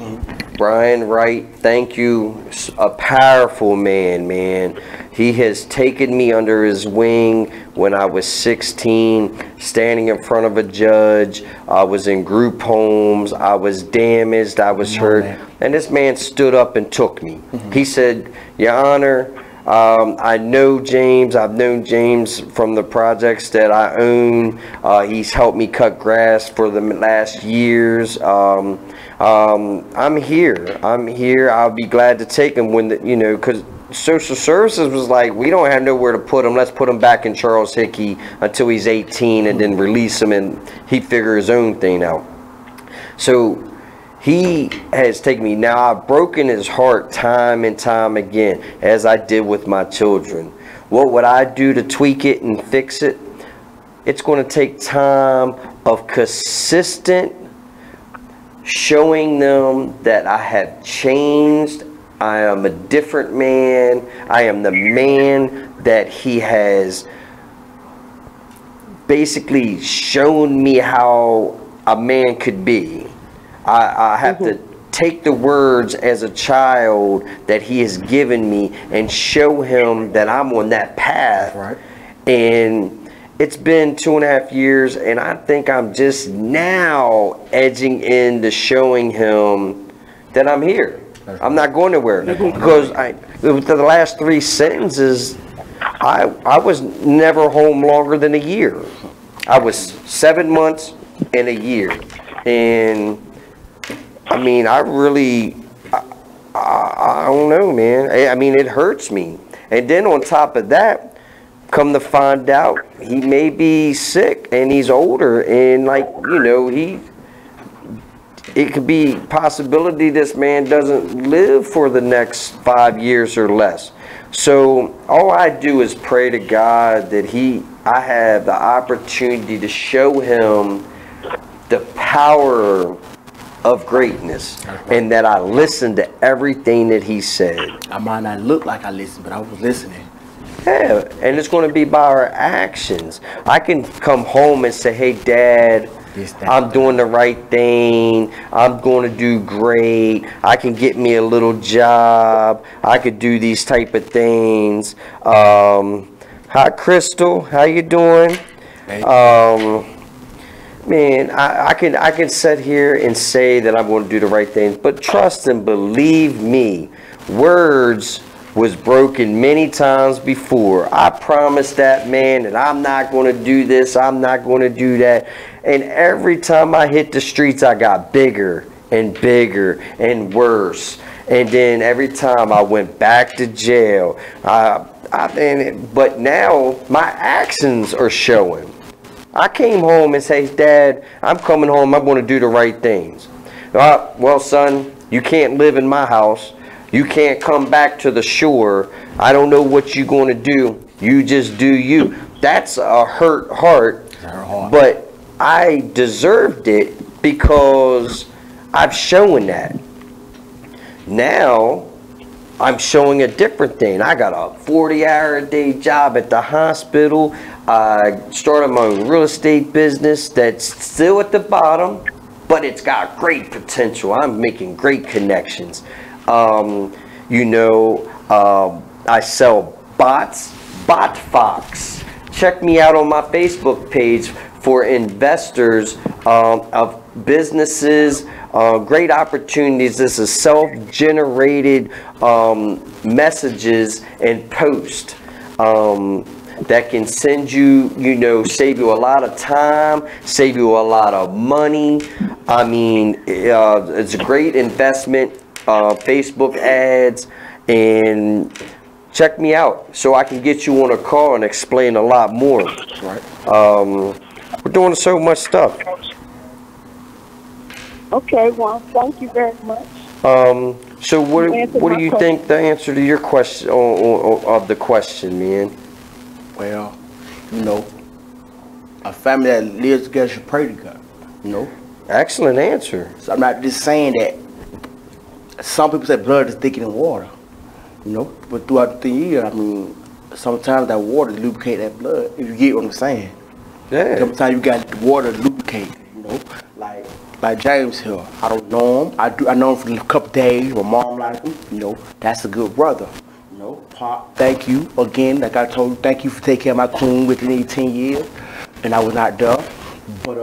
Brian Wright, thank you. A powerful man. He has taken me under his wing when I was 16, standing in front of a judge. I was in group homes. I was damaged. I was hurt. And this man stood up and took me. He said, Your Honor, I know James. I've known James from the projects that I own. He's helped me cut grass for the last years. I'm here. I'll be glad to take him when, because social services was like, we don't have nowhere to put him. Let's put him back in Charles Hickey until he's 18 and then release him and he figure his own thing out. So he has taken me. Now, I've broken his heart time and time again, as I did with my children. What would I do to tweak it and fix it? It's going to take time of consistent showing them that I have changed. I am a different man. I am the man that he has basically shown me how a man could be. I have to take the words as a child that he has given me and show him that I'm on that path. Right. And it's been 2.5 years, and I think I'm just now edging into showing him that I'm here. I'm not going nowhere. Because the last 3 sentences, I was never home longer than a year. I was 7 months and a year. And I mean, I don't know, man. I mean, it hurts me. And then on top of that, come to find out, he may be sick and he's older, and it could be possibility this man doesn't live for the next 5 years or less. So all I do is pray to God that I have the opportunity to show him the power of greatness, and that I listened to everything that he said. I might not look like I listened, but I was listening. Yeah, and it's going to be by our actions. I can come home and say, hey, Dad, I'm doing the right thing. I'm going to do great. I can get me a little job. I could do these type of things. Hi, Crystal. How you doing? Man, I can sit here and say that I'm going to do the right thing, but trust and believe me, words was broken many times before. I promised that man that I'm not going to do this, I'm not going to do that, and every time I hit the streets, I got bigger and bigger and worse. And then every time I went back to jail, but now my actions are showing. I came home and say, Dad, I'm coming home. I'm going to do the right things. Well, son, you can't live in my house. You can't come back to the shore. I don't know what you're going to do. You just do you. That's a hurt heart. But I deserved it because I've shown that. Now, I'm showing a different thing. I got a 40-hour-a-day job at the hospital. I started my own real estate business that's still at the bottom, but it's got great potential. I'm making great connections. I sell bots, BotFox. Check me out on my Facebook page for investors of businesses, great opportunities. This is self-generated messages and posts that can send you, save you a lot of time, save you a lot of money. I mean, it's a great investment. Facebook ads, and check me out so I can get you on a call and explain a lot more. Right. We're doing so much stuff. Okay, well, thank you very much. So what do you think the answer to your question of the question, man? Well, a family that lives together should pray together. Excellent answer. So I'm not just saying that. Some people say blood is thicker than water, but throughout the year, I mean, sometimes that water lubricate that blood, if you get what I'm saying. Yeah. Sometimes you got the water lubricate, like James here. I don't know him. I know him for a couple days. My mom like him, that's a good brother. Pop, thank you again. Like I told you, thank you for taking care of my queen within 18 years, and I was not there. But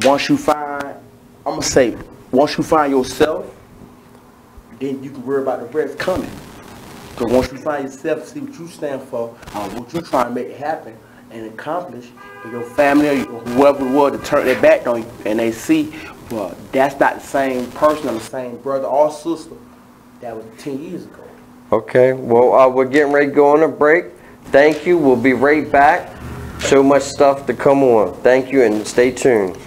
once you find yourself, then you can worry about the rest coming. So once you find yourself, see what you stand for, what you're trying to make happen and accomplish, and your family or whoever it was to turn their back on you, and they see, well, that's not the same person or the same brother or sister that was 10 years ago. Okay, well, we're getting ready to go on a break. Thank you. We'll be right back. So much stuff to come on. Thank you, and stay tuned.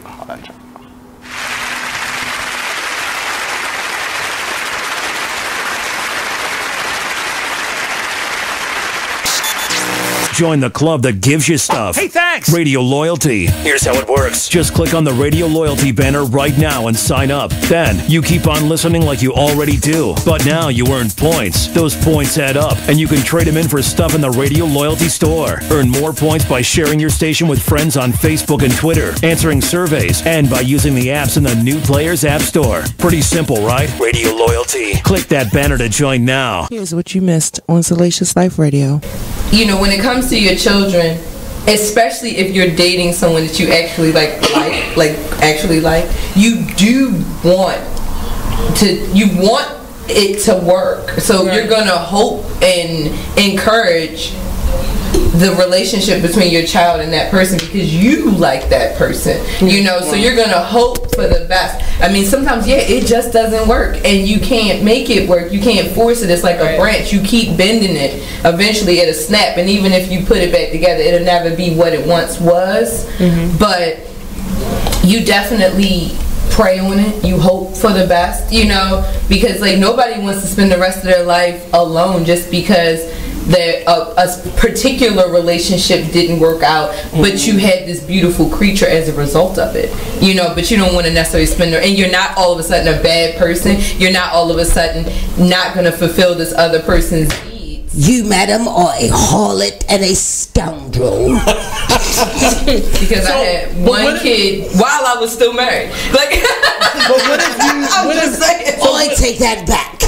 Join the club that gives you stuff. Hey, thanks! Radio Loyalty. Here's how it works. Just click on the Radio Loyalty banner right now and sign up. Then you keep on listening like you already do. But now you earn points. Those points add up, and you can trade them in for stuff in the Radio Loyalty store. Earn more points by sharing your station with friends on Facebook and Twitter, answering surveys, and by using the apps in the New Players App Store. Pretty simple, right? Radio Loyalty. Click that banner to join now. Here's what you missed on Salacious Life Radio. When it comes to your children, especially if you're dating someone that you actually like, you do want it to work. So you're gonna hope and encourage the relationship between your child and that person because you like that person, so you're gonna hope for the best. I mean, sometimes it just doesn't work and you can't make it work. You can't force it. It's like a branch. You keep bending it, eventually it'll snap, and even if you put it back together, it'll never be what it once was. But you definitely pray on it. You hope for the best, because nobody wants to spend the rest of their life alone just because that a particular relationship didn't work out, but you had this beautiful creature as a result of it, but you don't want to necessarily spend and you're not all of a sudden a bad person. You're not all of a sudden not going to fulfill this other person's needs. You, madam, are a harlot and a scoundrel. Because I had one kid while I was still married. But what if I take that back.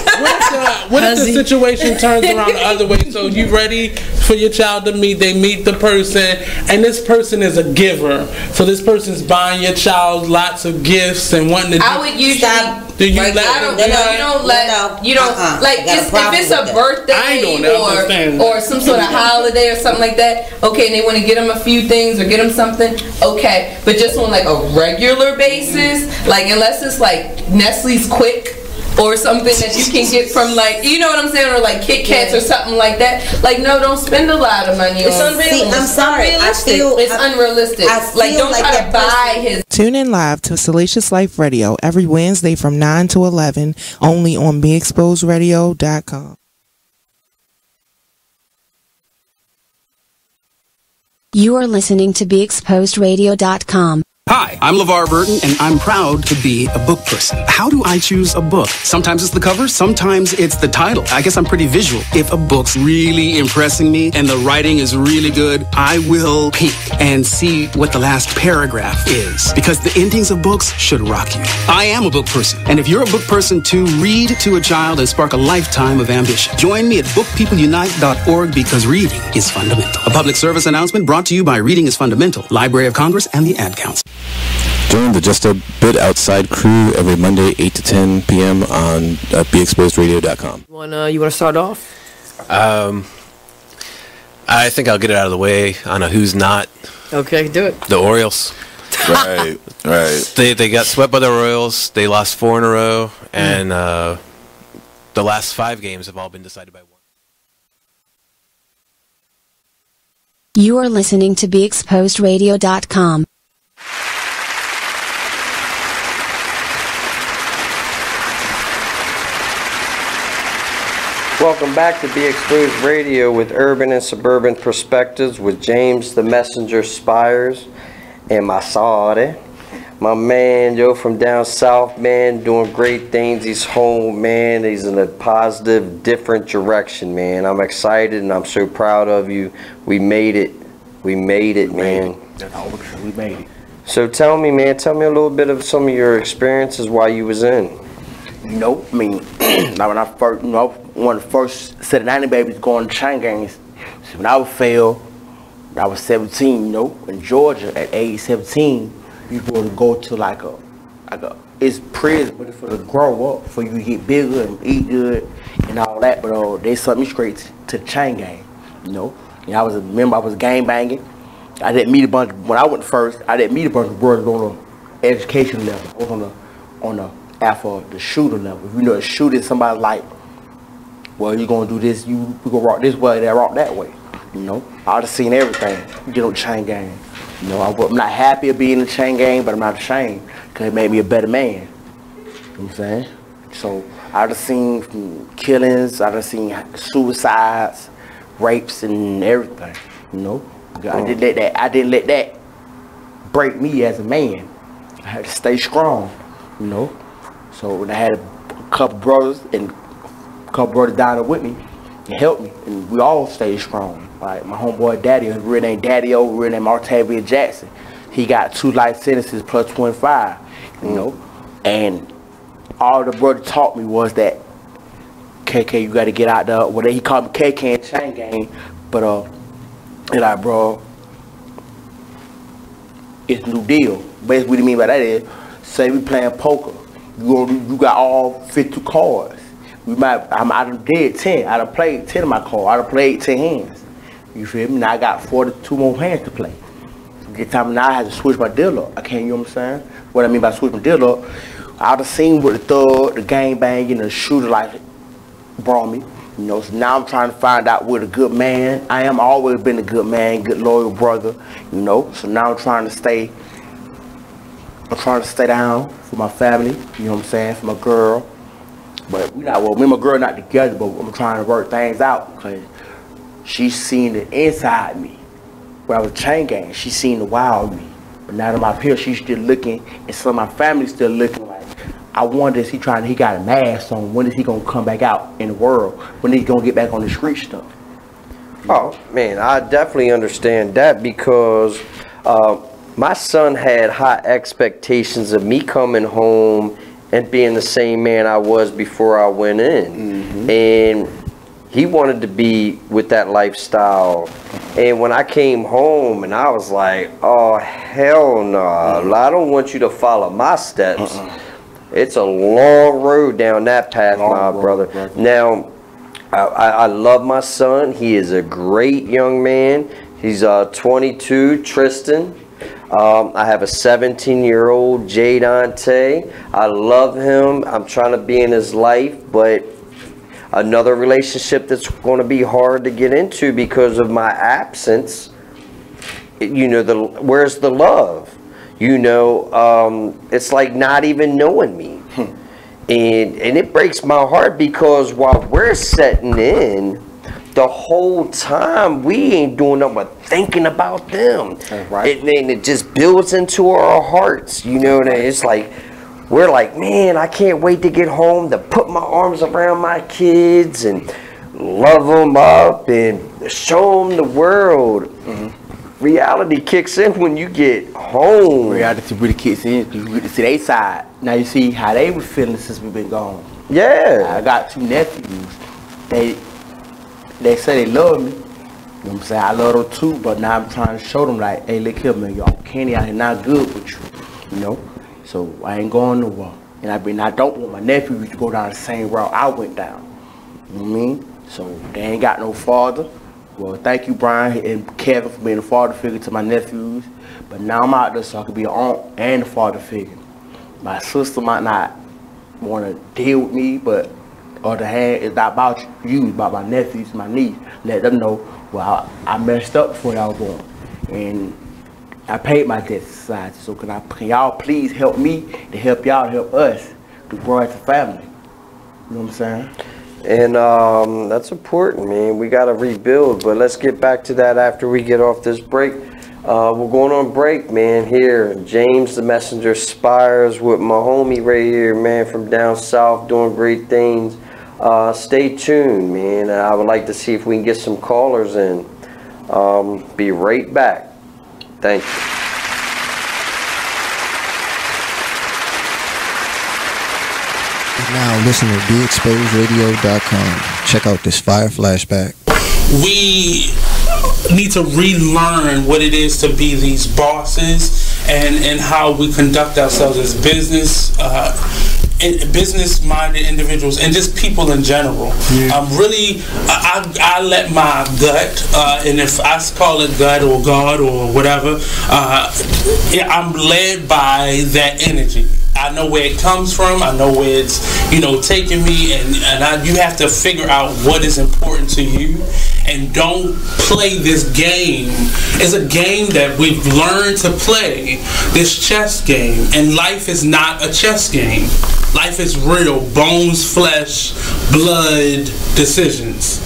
What if the situation turns around the other way? So you ready for your child to meet? They meet the person, and this person is a giver. So this person's buying your child lots of gifts and wanting to. I would usually. Do you like, let? You don't like if it's a birthday or some sort of holiday or something like that. Okay, and they want to get them a few things or get them something. Okay, but just on like a regular basis, like unless it's like Nestle's Quick. or something that you can get from, like, you know what I'm saying, or like Kit Kats or something like that. Like, no, don't spend a lot of money It's on. unrealistic. See, I'm sorry. It's unrealistic. Like, don't try to buy his. Tune in live to Salacious Life Radio every Wednesday from 9 to 11, only on BeExposedRadio.com. You are listening to BeExposedRadio.com. Hi, I'm LeVar Burton, and I'm proud to be a book person. How do I choose a book? Sometimes it's the cover, sometimes it's the title. I guess I'm pretty visual. If a book's really impressing me and the writing is really good, I will peek and see what the last paragraph is, because the endings of books should rock you. I am a book person, and if you're a book person too, read to a child and spark a lifetime of ambition. Join me at bookpeopleunite.org, because reading is fundamental. A public service announcement brought to you by Reading is Fundamental, Library of Congress, and the Ad Council. Join the Just a Bit Outside crew every Monday, 8 to 10 p.m. on BeExposedRadio.com. You want to start off? I think I'll get it out of the way on a who's not. Okay, do it. The Orioles. Right. They got swept by the Royals. They lost 4 in a row, and the last 5 games have all been decided by 1. You are listening to BeExposedRadio.com. Welcome back to Be Exposed Radio with urban and suburban perspectives with James the Messenger Spires and Masade. My man, from down south, man, doing great things. He's home, man. He's in a positive, different direction, man. I'm excited and I'm so proud of you. We made it. We made it, man. That's all we made it. So tell me, man, a little bit of some of your experiences while you was in. Nope. I mean, now when I first, one of the first set of 90 babies going to chain games. So when I was I was 17, in Georgia at age 17, you going to go to like a it's prison, but it's for to grow up, for you to get bigger and eat good and all that. But they sent me straight to the chain gang, And I was I was gang banging. I didn't meet a bunch when I went first. I didn't meet a bunch of brothers on the education level. I was on the after the shooter level. If you know a shooter, somebody like, well, you gonna do this, we gonna rock this way, they rock that way. I just seen everything. Get on the chain gang. I'm not happy of being in the chain gang, but I'm not ashamed because it made me a better man. You know what I'm saying? So I just seen killings, I just seen suicides, rapes, and everything. I didn't let that break me as a man. I had to stay strong. So when I had a couple brothers and a couple brothers died up with me and helped me, and we all stayed strong. Like my homeboy Daddy, his real name Daddy-O, real name Artavia Jackson. He got 2 life sentences plus 25, and all the brother taught me was that KK, you got to get out there. Well, he called me KK and chain gang, but like, bro, it's new deal. Basically, what you mean by that is, say we playing poker. You got all 52 cards. I done did 10. I done played 10 of my cards. I done played 10 hands. You feel me? Now I got 42 more hands to play. This time now I had to switch my deal up. I can't, you know what I'm saying? What I mean by switch my deal up, I done seen what the thug, the gang banging, the shooter like brought me. So now I'm trying to find out what a good man. I am always been a good man, good loyal brother. So now I'm trying to stay down for my family, you know what I'm saying, for my girl. But me and my girl not together, but I'm trying to work things out because she's seen the inside me. When I was chain gang, she seen the wild me. But now that I'm up here, she's still looking, and some of my family's still looking like, I wonder if he got a mask on, when is he gonna come back out in the world? When is he gonna get back on the street stuff? Oh man, I definitely understand that because my son had high expectations of me coming home and being the same man I was before I went in. And he wanted to be with that lifestyle. And when I came home and I was like, oh, hell no, I don't want you to follow my steps. It's a long road down that path, my brother. Now, I love my son. He is a great young man. He's 22, Tristan. I have a 17-year-old, Jay Dante. I love him. I'm trying to be in his life, but another relationship that's going to be hard to get into because of my absence. You know, where's the love? You know, it's like not even knowing me. And it breaks my heart because while we're setting in, the whole time we ain't doing nothing but thinking about them. Right. And it just builds into our hearts, you know, and it's like, we're like, man, I can't wait to get home to put my arms around my kids and love them up and show them the world. Reality kicks in when you get home. Reality really kicks in. You get to see their side. Now you see how they were feeling since we've been gone. Yeah. I got 2 nephews. They say they love me. You know what I'm saying? I love them too, but now I'm trying to show them like, hey, look here, man, y'all, Kenny out here not good with you. You know? So I ain't going nowhere. And I don't want my nephews to go down the same route I went down. You know what I mean? So they ain't got no father. Well, thank you, Brian and Kevin, for being a father figure to my nephews. But now I'm out there so I can be an aunt and a father figure. My sister might not want to deal with me, but on the other hand, it's not about you, it's about my nephews, my niece. Let them know, well, I messed up before I was born. And I paid my debt to society. So can y'all please help me to help y'all to help us to grow as a family? You know what I'm saying? And that's important, man. We got to rebuild, but let's get back to that after we get off this break. We're going on break, man, here. James the Messenger Spires with my homie right here, man, from down south, doing great things. Stay tuned, man. I would like to see if we can get some callers in. Be right back. Thank you. Now listen to BeExposedRadio.com. Check out this fire flashback. We need to relearn what it is to be these bosses and how we conduct ourselves as business-minded individuals and just people in general. I let my gut, and if I call it gut or God or whatever, I'm led by that energy. I know where it comes from. I know where it's, taking me, and you have to figure out what is important to you, and don't play this game. It's a game that we've learned to play, this chess game, and life is not a chess game. Life is real, bones, flesh, blood, decisions.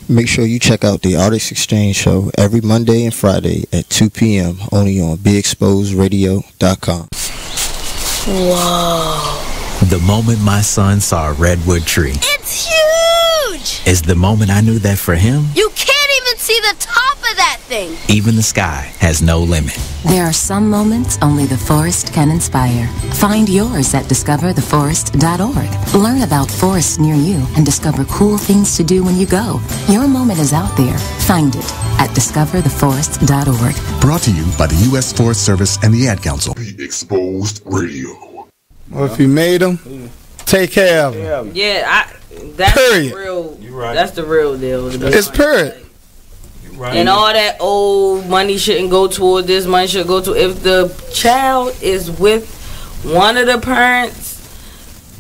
Make sure you check out the Artist Exchange Show every Monday and Friday at 2 p.m. only on BeExposedRadio.com. Whoa. The moment my son saw a redwood tree It's huge! is the moment I knew that for him, You can't even see the top of that thing! even the sky has no limit. There are some moments only the forest can inspire. Find yours at discovertheforest.org. Learn about forests near you and discover cool things to do when you go. Your moment is out there. Find it at discovertheforest.org. Brought to you by the U.S. Forest Service and the Ad Council. Be Exposed Radio. Well, if you made them, take care of them. Yeah, that's period. The real. Right. That's the real deal. It's period. Right. And all that old money shouldn't go toward this, money should go to. If the child is with one of the parents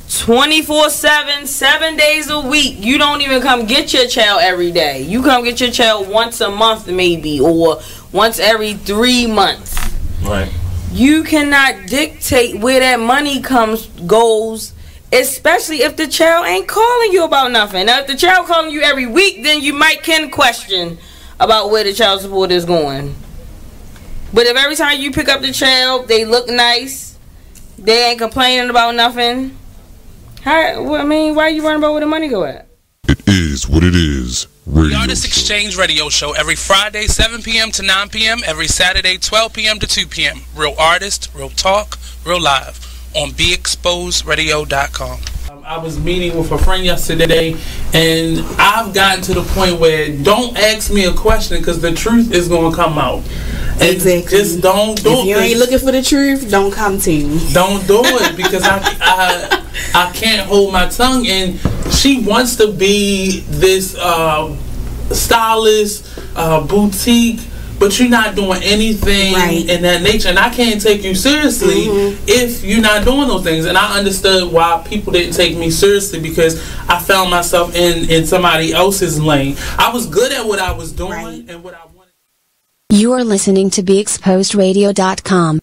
24/7, 7 days a week, you don't even come get your child every day. You come get your child once a month maybe, or once every 3 months. Right. You cannot dictate where that money goes, especially if the child ain't calling you about nothing. Now, if the child calling you every week, then you can question about where the child support is going. But if every time you pick up the child, they look nice, they ain't complaining about nothing, why are you worrying about where the money go at? It is what it is. The Artist Exchange Radio Show every Friday 7 p.m. to 9 p.m. every Saturday 12 p.m. to 2 p.m. Real artist, real talk, real live on BeExposedRadio.com. I was meeting with a friend yesterday, and I've gotten to the point where don't ask me a question because the truth is going to come out. Exactly. Just don't do it. If you ain't looking for the truth, don't come to me. Don't do it because I can't hold my tongue. And she wants to be this stylist, boutique but you're not doing anything in that nature, and I can't take you seriously if you're not doing those things. And I understood why people didn't take me seriously, because I found myself in somebody else's lane. I was good at what I was doing and what I wanted. You are listening to BeExposedRadio.com.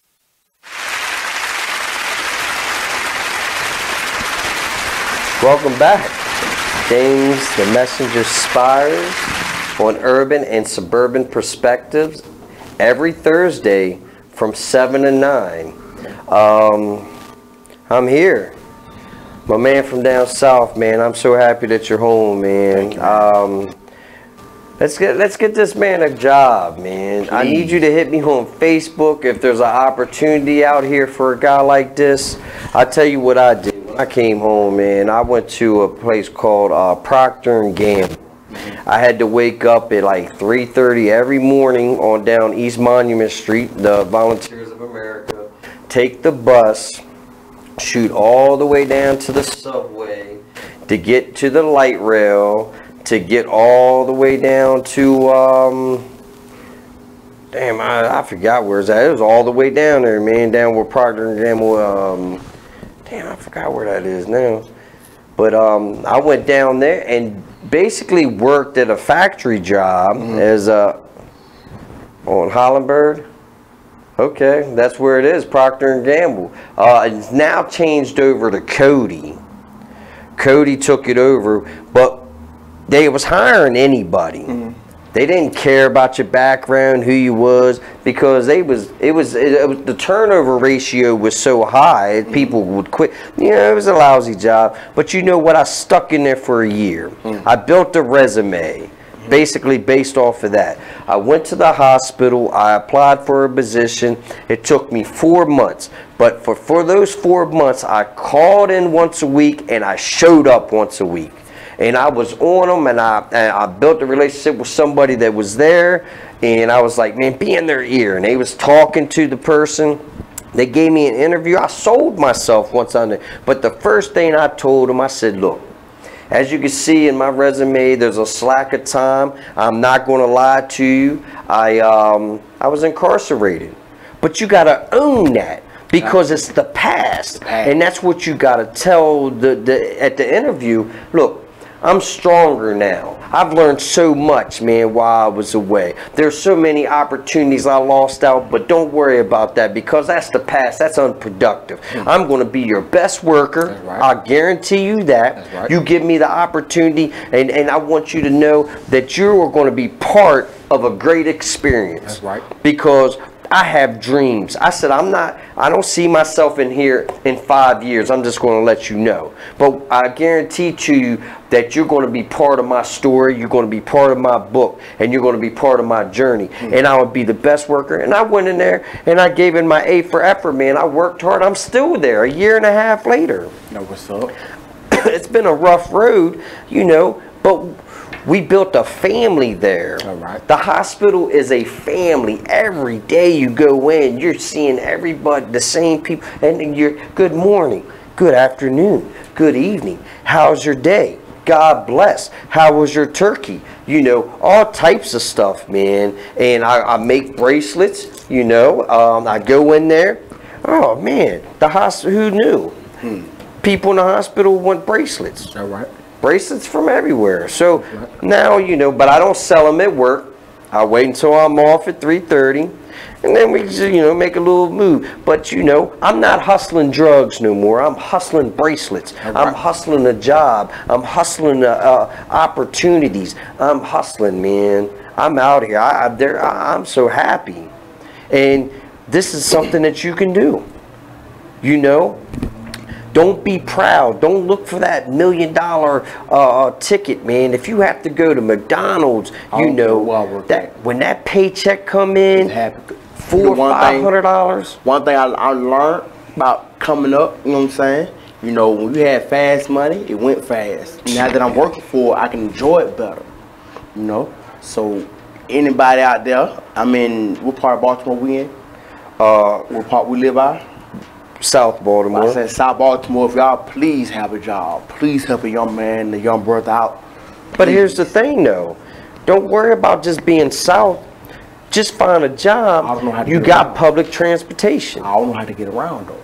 Welcome back. James the Messenger Spires on Urban and Suburban Perspectives every Thursday from 7 to 9. I'm here. My man from down south, man. I'm so happy that you're home, man. Let's get this man a job, man. Please. I need you to hit me on Facebook if there's an opportunity out here for a guy like this. I'll tell you what I did. When I came home, man, I went to a place called Procter & Gamble. I had to wake up at like 3:30 every morning on down East Monument Street, the Volunteers of America, take the bus, shoot all the way down to the subway to get to the light rail, to get all the way down to, damn, I forgot where's that. It was all the way down there, man, down where Procter & Gamble, damn, I forgot where that is now. But I went down there and basically worked at a factory job as on Hollenberg. Okay, that's where it is, Procter & Gamble. It's now changed over to Cody. Cody took it over, but they was hiring anybody. They didn't care about your background, who you was, because it was the turnover ratio was so high, people would quit. You know, it was a lousy job. But you know what? I stuck in there for a year. I built a resume, basically based off of that. I went to the hospital. I applied for a position. It took me 4 months. But for those 4 months, I called in once a week and I showed up once a week. And I was on them, and I built a relationship with somebody that was there, and I was like, man, be in their ear. And they was talking to the person. They gave me an interview. I sold myself once on there. But the first thing I told them, I said, look, as you can see in my resume, there's a slack of time. I'm not going to lie to you. I was incarcerated. But you got to own that, because it's the past. And that's what you got to tell at the interview. Look, I'm stronger now. I've learned so much, man, while I was away. There's so many opportunities I lost out, but don't worry about that, because that's the past. That's unproductive. I'm going to be your best worker. I guarantee you that. You give me the opportunity, and I want you to know that you are going to be part of a great experience. Because I have dreams. I said, I don't see myself in here in 5 years. I'm just going to let you know. But I guarantee to you that you're going to be part of my story. You're going to be part of my book. And you're going to be part of my journey. And I would be the best worker. And I went in there and I gave it my A for effort, man. I worked hard. I'm still there a year and a half later. Know what's up? It's been a rough road, you know, but we built a family there. The hospital is a family. Every day you go in, you're seeing everybody, the same people, and you're, good morning, good afternoon, good evening. How's your day? God bless. How was your turkey? You know, all types of stuff, man. And I make bracelets, you know. I go in there. Oh, man, the hospital, who knew? People in the hospital want bracelets. Bracelets from everywhere. So now, you know, but I don't sell them at work. I wait until I'm off at 3:30, and then we just, you know, make a little move. But, you know, I'm not hustling drugs no more. I'm hustling bracelets. I'm hustling a job. I'm hustling opportunities. I'm hustling, man. I'm out here. I'm so happy. And this is something that you can do. You know? Don't be proud. Don't look for that $1 million ticket, man. If you have to go to McDonald's, you know that when that paycheck come in, $400, $500. One thing I learned about coming up, you know what I'm saying? You know, when we had fast money, it went fast. Now that I'm working for it, I can enjoy it better. You know, so anybody out there, I'm in what part of Baltimore we in? What part we live by? South Baltimore. I said South Baltimore. If y'all please have a job, please help a young man, a young brother out. But here's the thing, though. Don't worry about just being South. just find a job, I don't know how to you get got around. public transportation. I don't know how to get around though.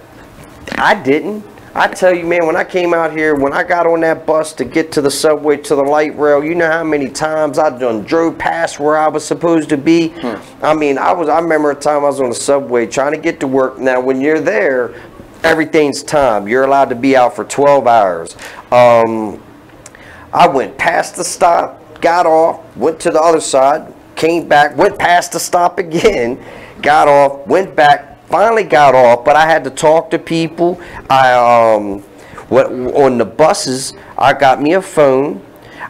I didn't. I tell you, man, when I came out here, when I got on that bus to get to the subway, to the light rail, you know how many times I done drove past where I was supposed to be? I mean, I remember a time I was on the subway trying to get to work. Now, when you're there, everything's time. You're allowed to be out for 12 hours. I went past the stop, got off, went to the other side, came back, went past the stop again, got off, went back, finally got off, but I had to talk to people. On the buses, I got me a phone.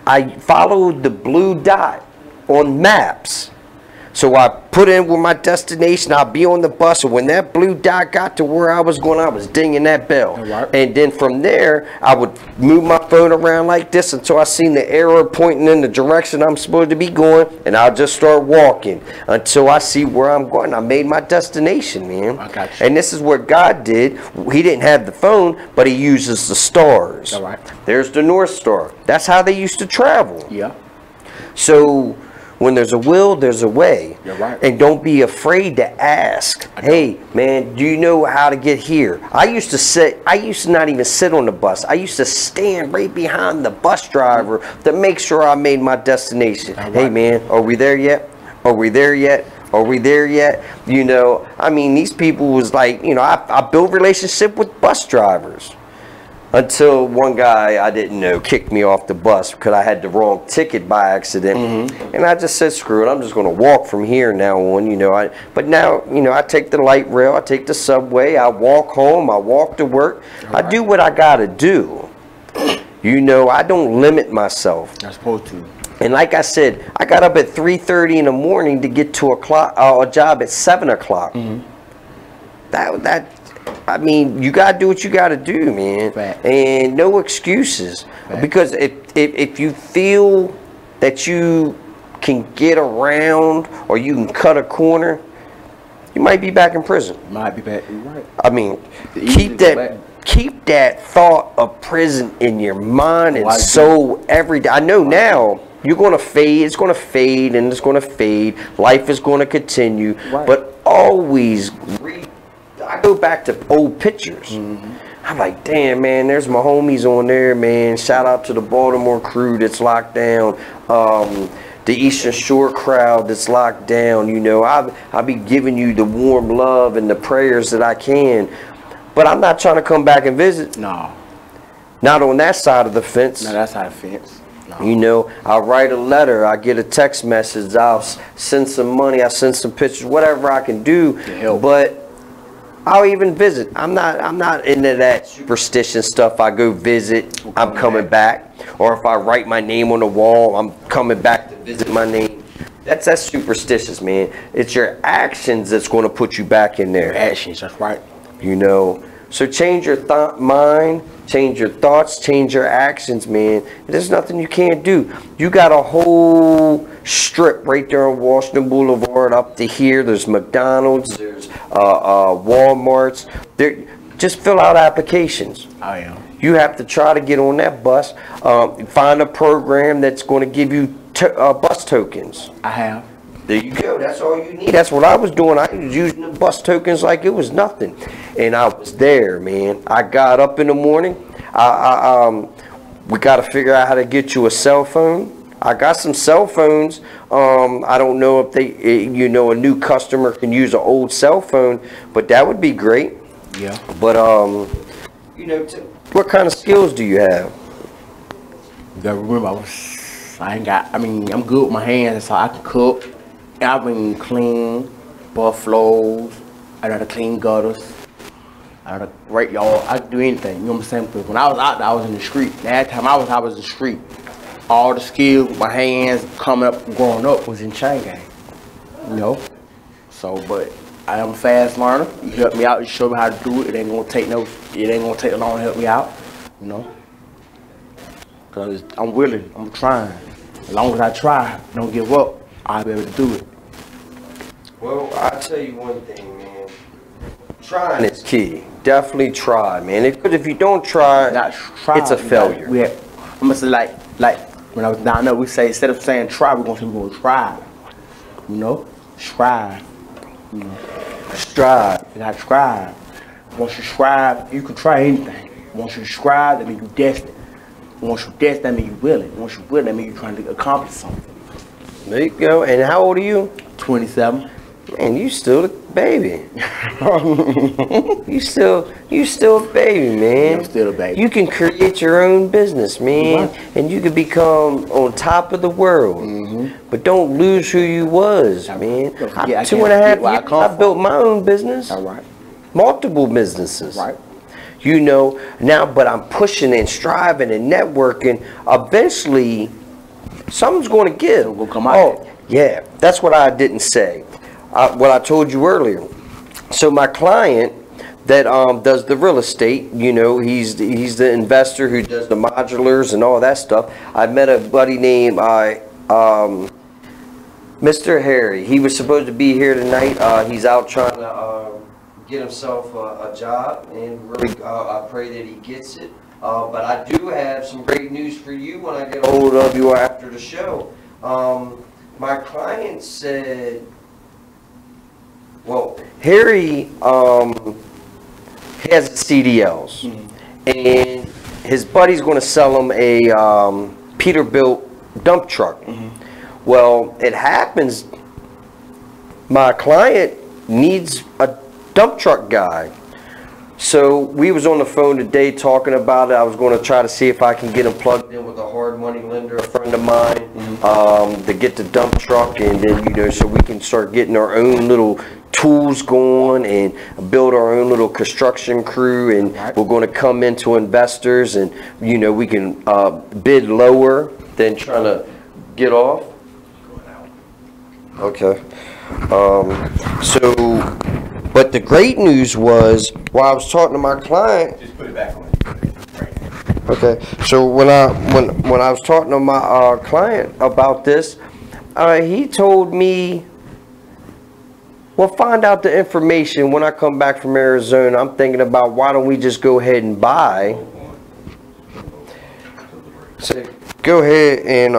I followed the blue dot on maps. So I put in with my destination, I'll be on the bus, and when that blue dot got to where I was going, I was dinging that bell. And then from there, I would move my phone around like this until I seen the arrow pointing in the direction I'm supposed to be going, and I'll just start walking until I see where I'm going. I made my destination, man. I got you. And this is what God did. He didn't have the phone, but he uses the stars. All right. There's the North Star. That's how they used to travel. Yeah. So when there's a will, there's a way. You're right. And don't be afraid to ask. Hey, man, do you know how to get here? I used to not even sit on the bus. I used to stand right behind the bus driver to make sure I made my destination. Hey, man, are we there yet? Are we there yet? Are we there yet? You know, I mean, these people was like, you know, I built relationship with bus drivers. Until one guy I didn't know kicked me off the bus because I had the wrong ticket by accident. And I just said, screw it, I'm just going to walk from here now on, you know. But now, you know, I take the light rail, I take the subway, I walk home, I walk to work. I do what I got to do. You know, I don't limit myself. I'm supposed to. And like I said, I got up at 3:30 in the morning to get to a job at 7 o'clock. I mean, you gotta do what you gotta do, man. And no excuses. Because if you feel that you can get around or you can cut a corner, you might be back in prison. Might be back. You're right. I mean, keep that thought of prison in your mind and soul every day. I know now you're gonna fade. It's gonna fade and it's gonna fade. Life is gonna continue, but always I go back to old pictures. I'm like, damn, man, there's my homies on there, man. Shout out to the Baltimore crew that's locked down. The Eastern Shore crowd that's locked down. You know, I'll be giving you the warm love and the prayers that I can. But I'm not trying to come back and visit. No. Not on that side of the fence. No, that side of the fence. No. You know, I'll write a letter, I get a text message, I'll send some money, I'll send some pictures, whatever I can do. But I'll even visit. I'm not into that superstition stuff. I go visit, I'm coming back. Or if I write my name on the wall, I'm coming back to visit my name. That's superstitious, man. It's your actions that's going to put you back in there. Actions, that's right. You know, so change your mind, change your thoughts, change your actions, man. There's nothing you can't do. You got a whole strip right there on Washington Boulevard up to here. There's McDonald's, there's Walmarts. Just fill out applications. I am. You have to try to get on that bus. Find a program that's going to give you bus tokens. I have. There you go. That's all you need. That's what I was doing. I was using the bus tokens like it was nothing. And I was there, man. I got up in the morning. We got to figure out how to get you a cell phone. I got some cell phones. I don't know if a new customer can use an old cell phone, but that would be great. Yeah. But, what kind of skills do you have? You gotta remember, I'm good with my hands, so I can cook. I can clean buffaloes. I know how to clean gutters. I know how to rake y'all. I can do anything. You know what I'm saying? But when I was out there, I was in the street. That time I was in the street. All the skills with my hands coming up, growing up was in chain gang. You know? So, but I am a fast learner. You help me out, you show me how to do it. It ain't gonna take long to help me out. You know? Cause I'm willing, I'm trying. As long as I try, don't give up, I'll be able to do it. Well, I'll tell you one thing, man. Trying is key. Definitely try, man. Because if you don't try, it's a failure. I'm gonna say like when I was down there, we say instead of saying try, we're gonna say we're gonna try. You know, strive. Strive. You gotta strive. Once you strive, you can try anything. Once you strive, that means you're destined. Once you're destined, that means you're willing. Once you're willing, that means you're trying to accomplish something. There you go. And how old are you? 27. Man, you still a baby. you still a baby, man. I'm still a baby. You can create your own business, man, and you can become on top of the world. But don't lose who you was, man. Yeah, 2.5 years, I built my own business. All right. Multiple businesses. Right. You know, now, but I'm pushing and striving and networking. Eventually, something's going to give. It'll come out. Oh, yeah. That's what I didn't say. What I told you earlier. So my client that does the real estate, you know, he's the investor who does the modulars and all that stuff. I met a buddy named Mr. Harry. He was supposed to be here tonight. He's out trying to get himself a job, and really I pray that he gets it. But I do have some great news for you when I get a hold of you after the show. My client said, well, Harry has CDLs, and his buddy's going to sell him a Peterbilt dump truck. Well, it happens my client needs a dump truck guy. So we was on the phone today talking about it. I was going to try to see if I can get him plugged in with a hard money lender, a friend of mine, to get the dump truck, and then, you know, so we can start getting our own little tools going and build our own little construction crew, and we're going to come into investors, and, you know, we can bid lower than trying to get off. Okay. So, but the great news was, while I was talking to my client, just put it back on. okay, so when I was talking to my client about this, he told me, well, find out the information when I come back from Arizona. I'm thinking about, why don't we just go ahead and buy? So go ahead and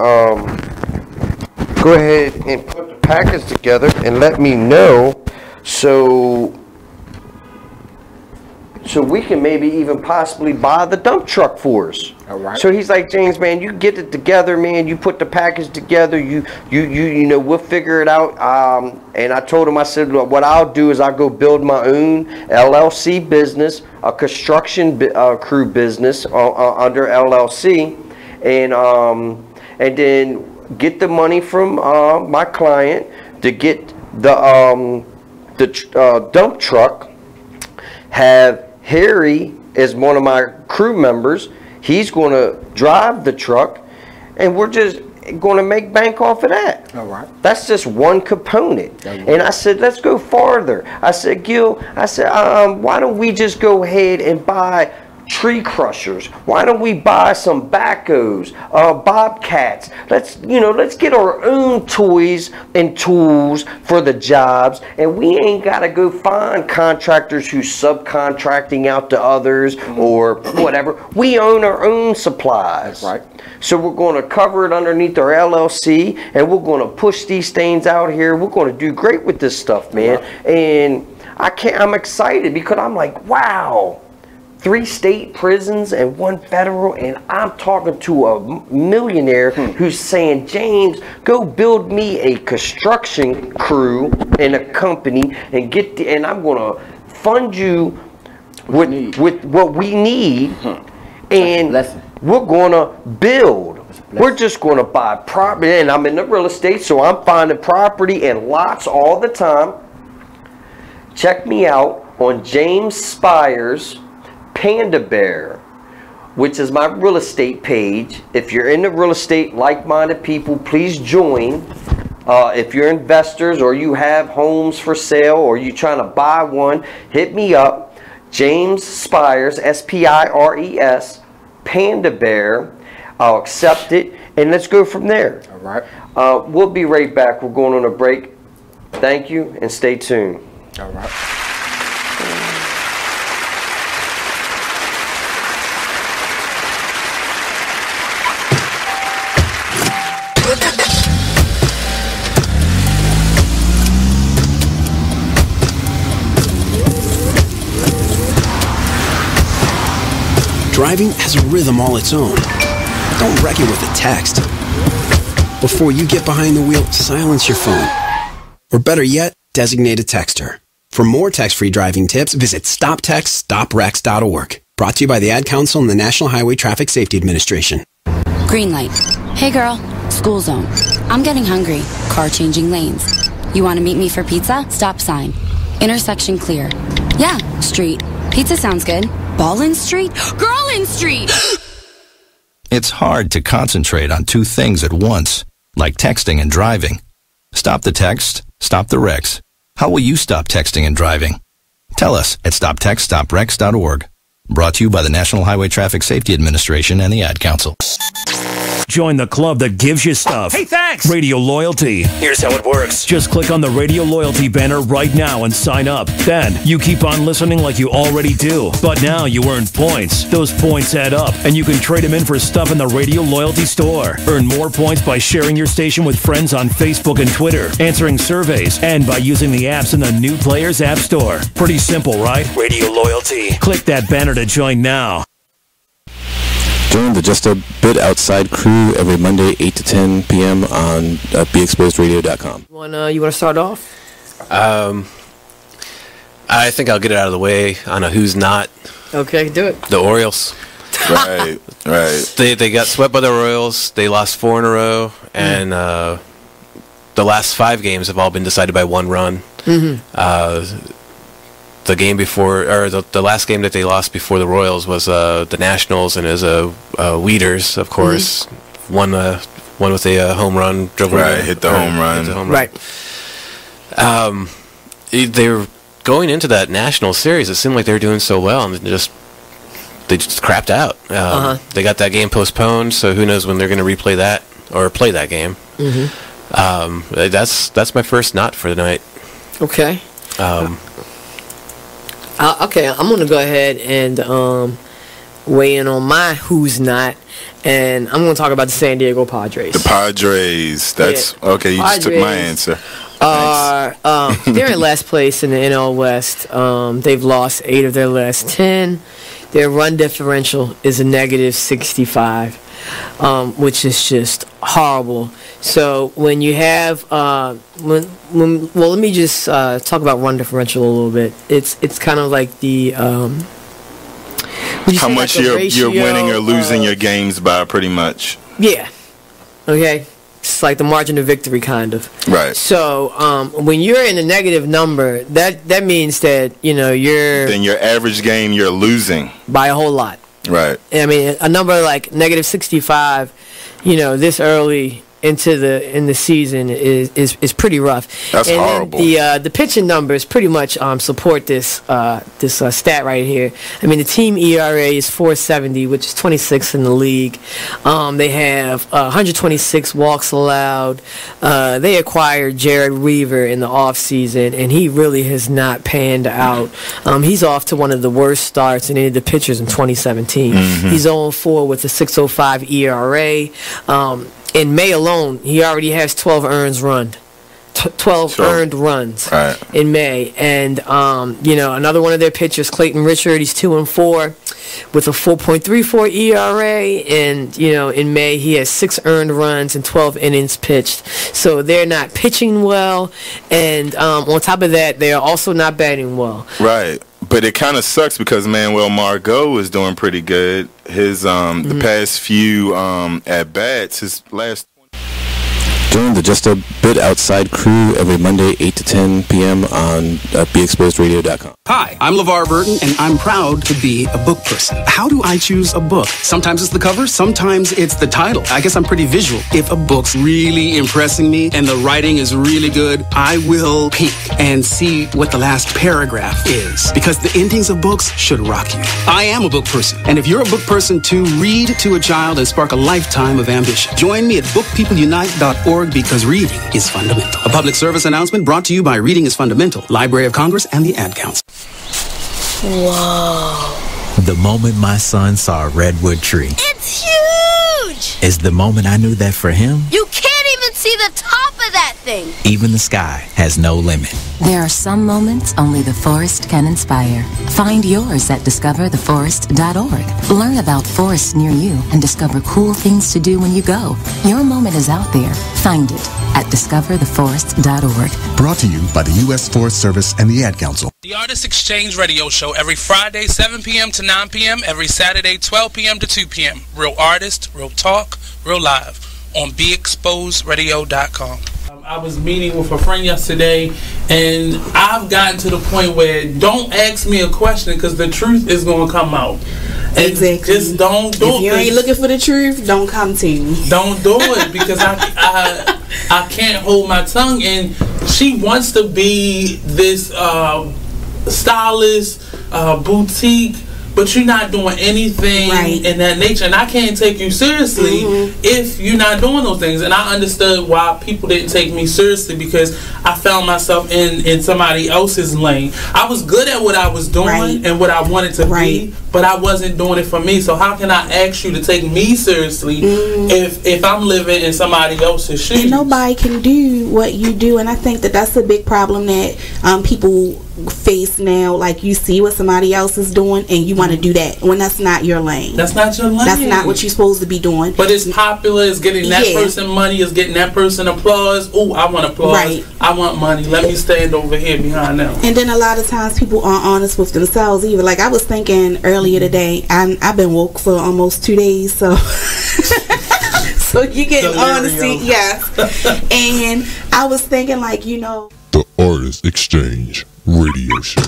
put the package together and let me know, so we can maybe even possibly buy the dump truck for us. All right. So he's like, James, man, you get it together, man. You put the package together. You know, we'll figure it out. And I told him, I said, look, what I'll do is I'll go build my own LLC business, a construction crew business under LLC, and then get the money from my client to get the dump truck. Have Harry as one of my crew members. He's going to drive the truck, and we're just going to make bank off of that. All right. That's just one component. And I said, let's go farther. I said, Gil, why don't we just go ahead and buy tree crushers? Why don't we buy some backhoes, bobcats? Let's get our own toys and tools for the jobs, and we ain't got to go find contractors who's subcontracting out to others or whatever. We own our own supplies. Right. So we're going to cover it underneath our LLC, and we're going to push these things out here. We're going to do great with this stuff, man. Right. And I'm excited because I'm like, wow. 3 state prisons and 1 federal, and I'm talking to a millionaire who's saying, James, go build me a construction crew and a company, and and I'm gonna fund you with what we need, and we're gonna build. We're just gonna buy property, and I'm in the real estate, so I'm finding property and lots all the time. Check me out on James Spires Panda Bear, which is my real estate page. If you're into real estate, like-minded people, please join. If you're investors or you have homes for sale or you're trying to buy one, hit me up. James Spires, S-P-I-R-E-S, Panda Bear. I'll accept it, and let's go from there. All right. We'll be right back. We're going on a break. Thank you, and stay tuned. All right. Driving has a rhythm all its own. Don't wreck it with a text. Before you get behind the wheel, silence your phone. Or better yet, designate a texter. For more text-free driving tips, visit stoptextstoprex.org. Brought to you by the Ad Council and the National Highway Traffic Safety Administration. Green light. Hey girl, school zone. I'm getting hungry. Car changing lanes. You want to meet me for pizza? Stop sign. Intersection clear. Yeah, street. Pizza sounds good. Ballin' Street? Girlin' Street! It's hard to concentrate on two things at once, like texting and driving. Stop the text, stop the wrecks. How will you stop texting and driving? Tell us at stoptextstoprex.org. Brought to you by the National Highway Traffic Safety Administration and the Ad Council. Join the club that gives you stuff. Hey, thanks! Radio Loyalty. Here's how it works. Just click on the Radio Loyalty banner right now and sign up. Then you keep on listening like you already do. But now you earn points. Those points add up, and you can trade them in for stuff in the Radio Loyalty store. Earn more points by sharing your station with friends on Facebook and Twitter, answering surveys, and by using the apps in the New Players App Store. Pretty simple, right? Radio Loyalty. Click that banner to join now. Join the Just a Bit Outside crew every Monday, 8 to 10 p.m. on BeExposedRadio.com. You want to start off? I think I'll get it out of the way on a who's not. Okay, do it. The Orioles. Right. They got swept by the Royals. They lost 4 in a row, and the last 5 games have all been decided by 1 run. Mm-hmm. The game before, or the last game that they lost before the Royals was the Nationals, and it was Weeders, of course, won with a home run. Hit the home run. Right. They were going into that National series. It seemed like they were doing so well, and they just crapped out. They got that game postponed, so who knows when they're going to replay that or play that game. Mm-hmm. That's my first not for the night. Okay. Okay, I'm going to go ahead and weigh in on my who's not, and I'm going to talk about the San Diego Padres. The Padres. That's okay. You just took my answer. They're in last place in the NL West. They've lost 8 of their last 10. Their run differential is a negative 65, which is just horrible. So when you have well, let me just talk about run differential a little bit. It's kind of like the how much you're winning or losing your games by, pretty much. Yeah. Okay. It's like the margin of victory, kind of. Right. So when you're in a negative number, that means that you're then your average game you're losing by a whole lot. Right. I mean, a number like negative 65, this early in the season is pretty rough. That's horrible. The pitching numbers pretty much support this stat right here. I mean, the team ERA is 4.70, which is 26th in the league. They have 126 walks allowed. They acquired Jared Weaver in the offseason, and he really has not panned out. He's off to one of the worst starts in any of the pitchers in 2017. Mm-hmm. He's 0-4 with a 6.05 ERA. In May alone, he already has 12 earned runs in May. And, another one of their pitchers, Clayton Richard, he's 2-4 with a 4.34 ERA. And, in May, he has 6 earned runs and 12 innings pitched. So they're not pitching well. And on top of that, they are also not batting well. Right. But it kind of sucks because Manuel Margot is doing pretty good. His the past few at bats, his last. Join the Just a Bit Outside crew every Monday, 8 to 10 p.m. on BeExposedRadio.com. Hi, I'm LeVar Burton, and I'm proud to be a book person. How do I choose a book? Sometimes it's the cover, sometimes it's the title. I guess I'm pretty visual. If a book's really impressing me and the writing is really good, I will peek and see what the last paragraph is, because the endings of books should rock you. I am a book person, and if you're a book person too, read to a child and spark a lifetime of ambition. Join me at bookpeopleunite.org, because reading is fundamental. A public service announcement brought to you by Reading is Fundamental, Library of Congress, and the Ad Council. Whoa. The moment my son saw a redwood tree It's huge! is the moment I knew that for him, You can't even see see the top of that thing. Even the sky has no limit. There are some moments only the forest can inspire. Find yours at discovertheforest.org. Learn about forests near you and discover cool things to do when you go. Your moment is out there. Find it at discovertheforest.org. Brought to you by the U.S. Forest Service and the Ad Council. The Artist Exchange Radio Show every Friday, 7 p.m. to 9 p.m. Every Saturday, 12 p.m. to 2 p.m. Real artist, real talk, real live on BeExposedRadio.com. I was meeting with a friend yesterday, and I've gotten to the point where don't ask me a question because the truth is going to come out. And exactly. Just don't do it. If you ain't looking for the truth, don't come to me. Don't do it because I can't hold my tongue. And she wants to be this stylist, boutique, but you're not doing anything in that nature, and I can't take you seriously if you're not doing those things. And I understood why people didn't take me seriously because I found myself in somebody else's lane. I was good at what I was doing and what I wanted to be, but I wasn't doing it for me. So how can I ask you to take me seriously if I'm living in somebody else's shoes? And nobody can do what you do, and I think that that's a big problem that people face now. Like, you see what somebody else is doing and you want to do that when that's not your lane. That's not your lane. That's not what you're supposed to be doing. But it's popular, it's getting that person money, it's getting that person applause. Oh, I want applause. I want money. Let me stand over here behind them. And then a lot of times people aren't honest with themselves either. Like, I was thinking earlier today, I've been woke for almost 2 days, so so you get honesty, and I was thinking, like, you know, the Artist Exchange Radio Show.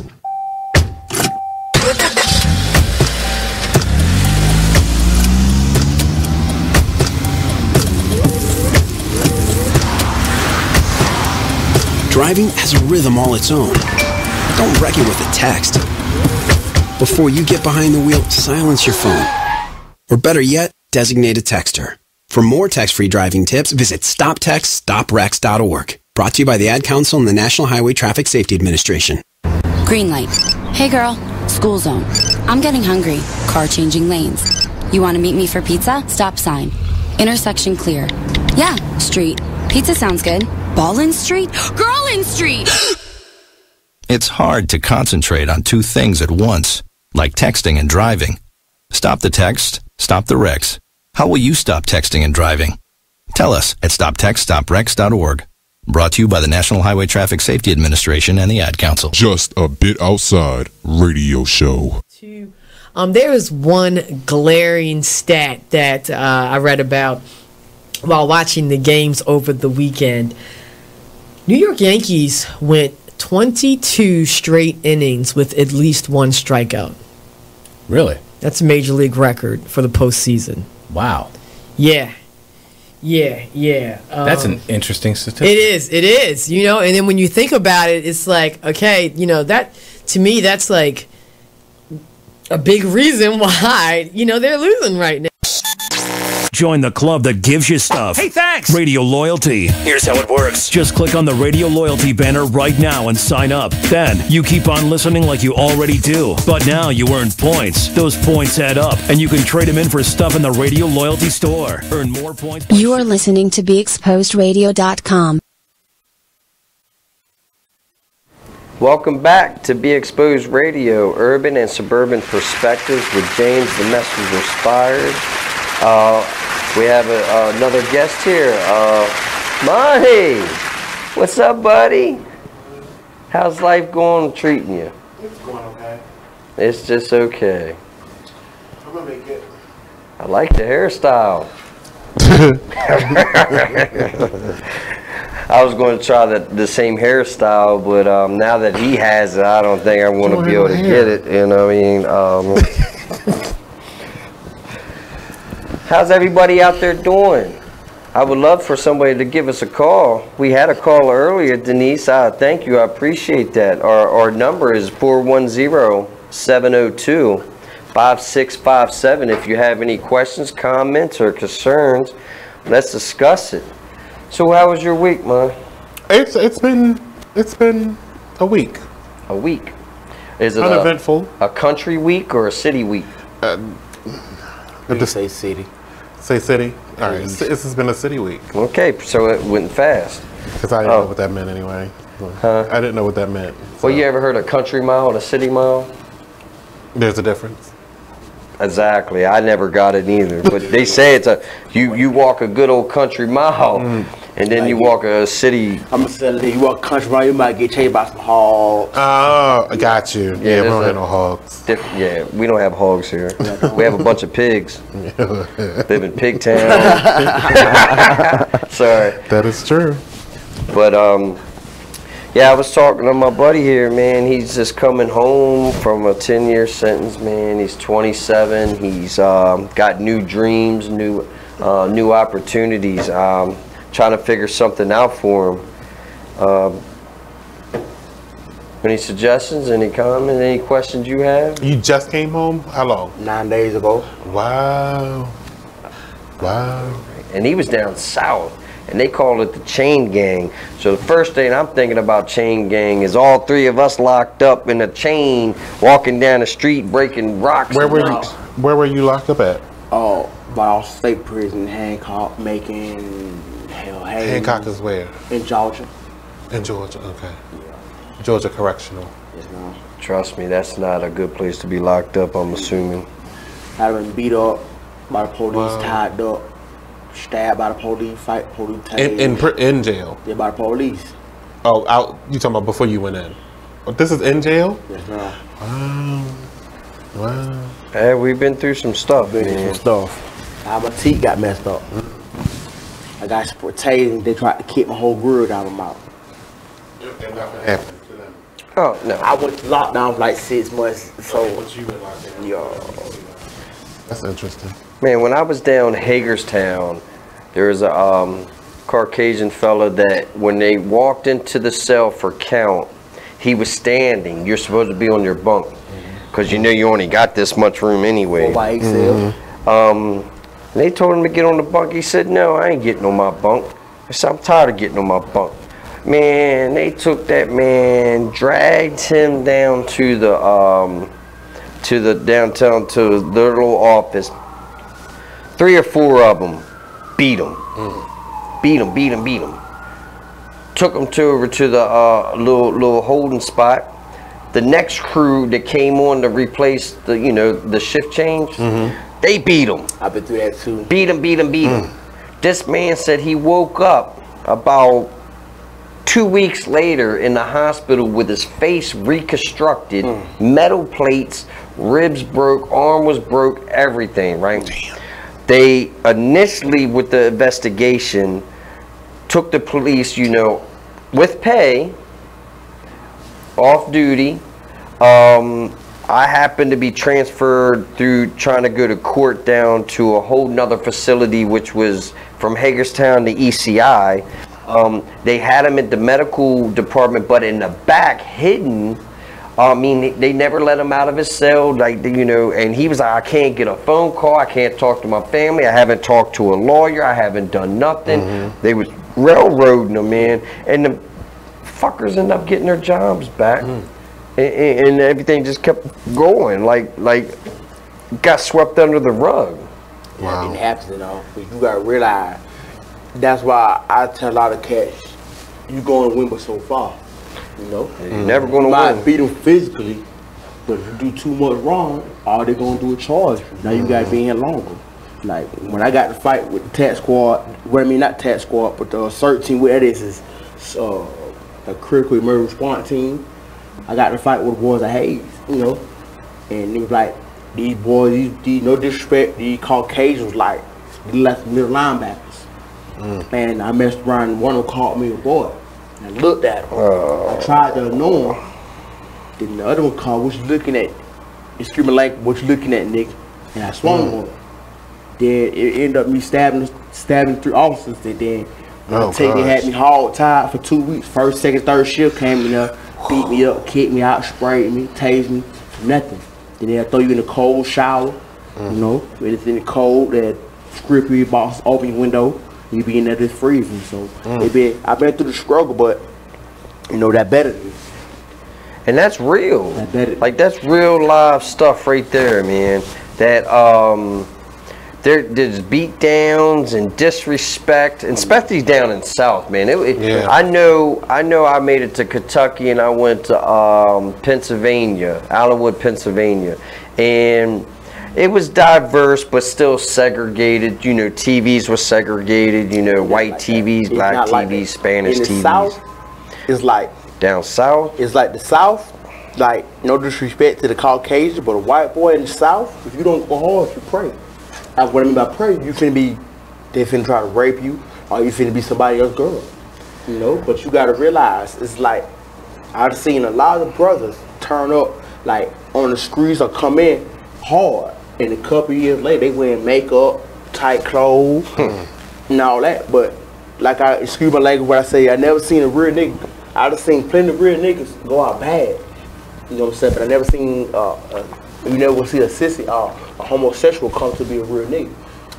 Driving has a rhythm all its own. Don't wreck it with a text. Before you get behind the wheel, silence your phone. Or better yet, designate a texter. For more text-free driving tips, visit stoptextstoprex.org. Brought to you by the Ad Council and the National Highway Traffic Safety Administration. Green light. Hey girl, school zone. I'm getting hungry. Car changing lanes. You want to meet me for pizza? Stop sign. Intersection clear. Yeah, street. Pizza sounds good. Ballin' Street? Girlin' Street! It's hard to concentrate on two things at once, like texting and driving. Stop the text, stop the wrecks. How will you stop texting and driving? Tell us at stoptextstoprex.org. Brought to you by the National Highway Traffic Safety Administration and the Ad Council. Just a Bit Outside Radio Show. There is one glaring stat that I read about while watching the games over the weekend. New York Yankees went 22 straight innings with at least one strikeout. Really? That's a major league record for the postseason. Wow. Yeah. That's an interesting statistic. It is, you know, and then when you think about it, it's like, okay, you know, that, to me, that's like a big reason why, you know, they're losing right now. Join the club that gives you stuff. Hey, thanks! Radio Loyalty. Here's how it works. Just click on the Radio Loyalty banner right now and sign up. Then, you keep on listening like you already do. But now you earn points. Those points add up, and you can trade them in for stuff in the Radio Loyalty store. Earn more points. You are listening to BeExposedRadio.com. Welcome back to Be Exposed Radio, Urban and Suburban Perspectives with James the Messenger Spires. We have another guest here. Monty! What's up, buddy? How's life going, treating you? It's going okay. It's just okay. I'm gonna make it. I like the hairstyle. I was going to try the same hairstyle, but now that he has it, I don't think I'm going to be able to get it. You know what I mean? How's everybody out there doing? I would love for somebody to give us a call. We had a call earlier, Denise. Thank you. I appreciate that. Our number is 410-702-5657. If you have any questions, comments, or concerns, let's discuss it. So how was your week, man? It's been a week. A week. Is it uneventful? A country week or a city week? Let me say city. Say city. All right, this has been a city week. Okay, so it went fast. Because I didn't know what that meant anyway. Huh? I didn't know what that meant. Well, you ever heard of country mile and a city mile? There's a difference. Exactly. I never got it either. But they say it's you walk a good old country mile, and then you walk a city. I'm gonna say you walk country mile, you might get chased by some hogs. Oh, I got you. Yeah, we don't have no hogs. Yeah, we don't have hogs here. We have a bunch of pigs. Live in Pigtown. Sorry. That is true. But yeah, I was talking to my buddy here, man. He's just coming home from a 10-year sentence, man. He's 27. He's got new dreams, new opportunities. Trying to figure something out for him. Any suggestions? Any comments? Any questions you have? You just came home? How long? 9 days ago. Wow. Wow. And he was down south. And they call it the chain gang. So the first thing I'm thinking about chain gang is all three of us locked up in a chain, walking down the street, breaking rocks. Where were you locked up at? Oh, by state prison, Hancock, Macon, Hayes. Hancock is where? In Georgia. In Georgia, okay. Yeah. Georgia Correctional. Yes, ma'am. Trust me, that's not a good place to be locked up, I'm assuming. I've been beat up by the police, tied up. Stabbed by the police, fight police. In jail? Yeah, by the police. Oh, out. You talking about before you went in? Oh, this is in jail? Yes, ma'am. Wow. Wow. Hey, we've been through some stuff, man. My teeth got messed up. I got tasing. They tried to kick my whole grill down my mouth. And nothing happened to them. Oh, no. I went to lockdown for like 6 months. So, once you went locked down. Yo. That's interesting. Man, when I was down Hagerstown, there was a Caucasian fella that when they walked into the cell for count, he was standing. You're supposed to be on your bunk because you know you only got this much room anyway. They told him to get on the bunk. He said, "No, I ain't getting on my bunk." I said, "I'm tired of getting on my bunk." Man, they took that man, dragged him down to the downtown to their little office. 3 or 4 of them beat him. Beat him. Took him over to the little holding spot. The next crew that came on to replace the shift change, they beat him. I've been through that too. Beat him. This man said he woke up about 2 weeks later in the hospital with his face reconstructed, metal plates, ribs broke, arm was broke, everything, right? Damn. They initially, with the investigation, took the police, with pay, off duty. I happened to be transferred through trying to go to court down to a whole nother facility, which was from Hagerstown to ECI. They had him at the medical department, but in the back, hidden. They never let him out of his cell, and he was like, "I can't get a phone call, I can't talk to my family, I haven't talked to a lawyer, I haven't done nothing." They was railroading him, man, and the fuckers ended up getting their jobs back, and everything just kept going, like got swept under the rug. Wow. It didn't happen, but you gotta realize, that's why I tell a lot of cats, you going win but so far. You're never gonna win. You might beat them physically, but if you do too much wrong, all they're gonna do is charge you. Now you gotta be in longer. Like when I got to fight with the TAC squad, not TAC squad, but the CERT team, where that is a critical emergency response team. I got to fight with the boys at Hayes, and it was like these boys, these no disrespect, these Caucasians like left middle linebackers. And I messed around and one of them called me a boy. I looked at him. I tried to ignore him. Then the other one called, "What you looking at?" He screaming like, "What you looking at, nigga?" And I swung on him. Then it ended up me stabbing 3 officers. And then they had me hog tied for 2 weeks. First, second, third shift came in there, beat me up, kicked me out, sprayed me, tased me, nothing. Then they'll throw you in the cold shower. When it's in the cold, they'll strip your box, open your window. You be in there just freezing, so I've been through the struggle, but that better. And that's real. Like that's real live stuff right there, man. there's beat downs and disrespect, and especially down in the South, man. I know I made it to Kentucky and I went to Pennsylvania, Allenwood, Pennsylvania, and it was diverse but still segregated. You know, TVs were segregated, you know, white TVs, black TVs, Spanish TVs. South, it's like down south. It's like the South, like, no disrespect to the Caucasian, but a white boy in the South, if you don't go hard, you pray. What I mean by pray, they finna try to rape you, or you finna be somebody else's girl. You know, but you gotta realize, it's like, I've seen a lot of brothers turn up, like, on the streets or come in hard, and a couple years later, they wearing makeup, tight clothes, and all that. But, like, excuse my language when I say, I never seen a real nigga. I done seen plenty of real niggas go out bad. You know what I'm saying? But I never seen, you never will see a sissy or a homosexual come to be a real nigga.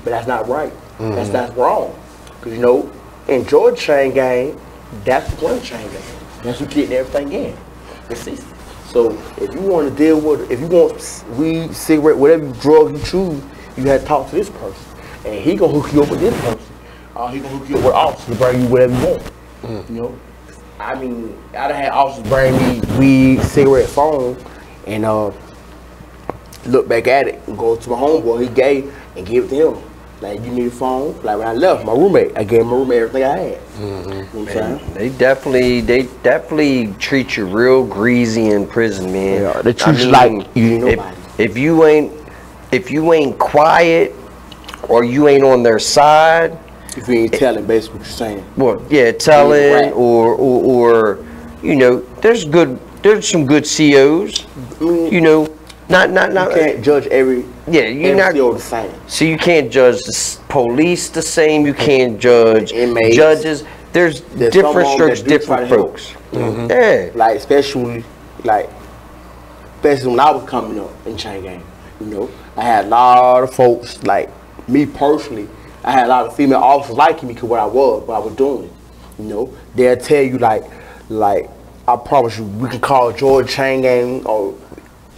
But that's not right. That's wrong. Because, you know, in Georgia chain gang, that's the one chain gang. That's who getting everything in. It's easy. So if you want to deal with, if you want weed, cigarette, whatever drug you choose, you have to talk to this person. And he gonna hook you up with this person. Or he gonna hook you up with officers to bring you whatever you want. You know? I mean, I done had officers bring me weed, cigarette, phone, and look back at it and go to my homeboy, he gave, and give it to him. Like, you need a phone? Like, when I left, my roommate, I gave my roommate everything I had. You know what I'm saying? They definitely treat you real greasy in prison, man. Yeah, they treat you like you ain't nobody. If you ain't quiet, or you ain't on their side, if you ain't telling, basically what you're saying. Well, yeah, telling, or you know, there's some good COs. You know, not. You can't judge every. Yeah, you're not CO the same. So you can't judge the police the same. You can't judge inmates. Judges. There's different strokes, different folks. Yeah. Like especially when I was coming up in chain gang, you know, I had a lot of folks, like me personally. I had a lot of female officers liking me because what I was doing. You know, they'll tell you like I promise you, we can call Georgia chain gang or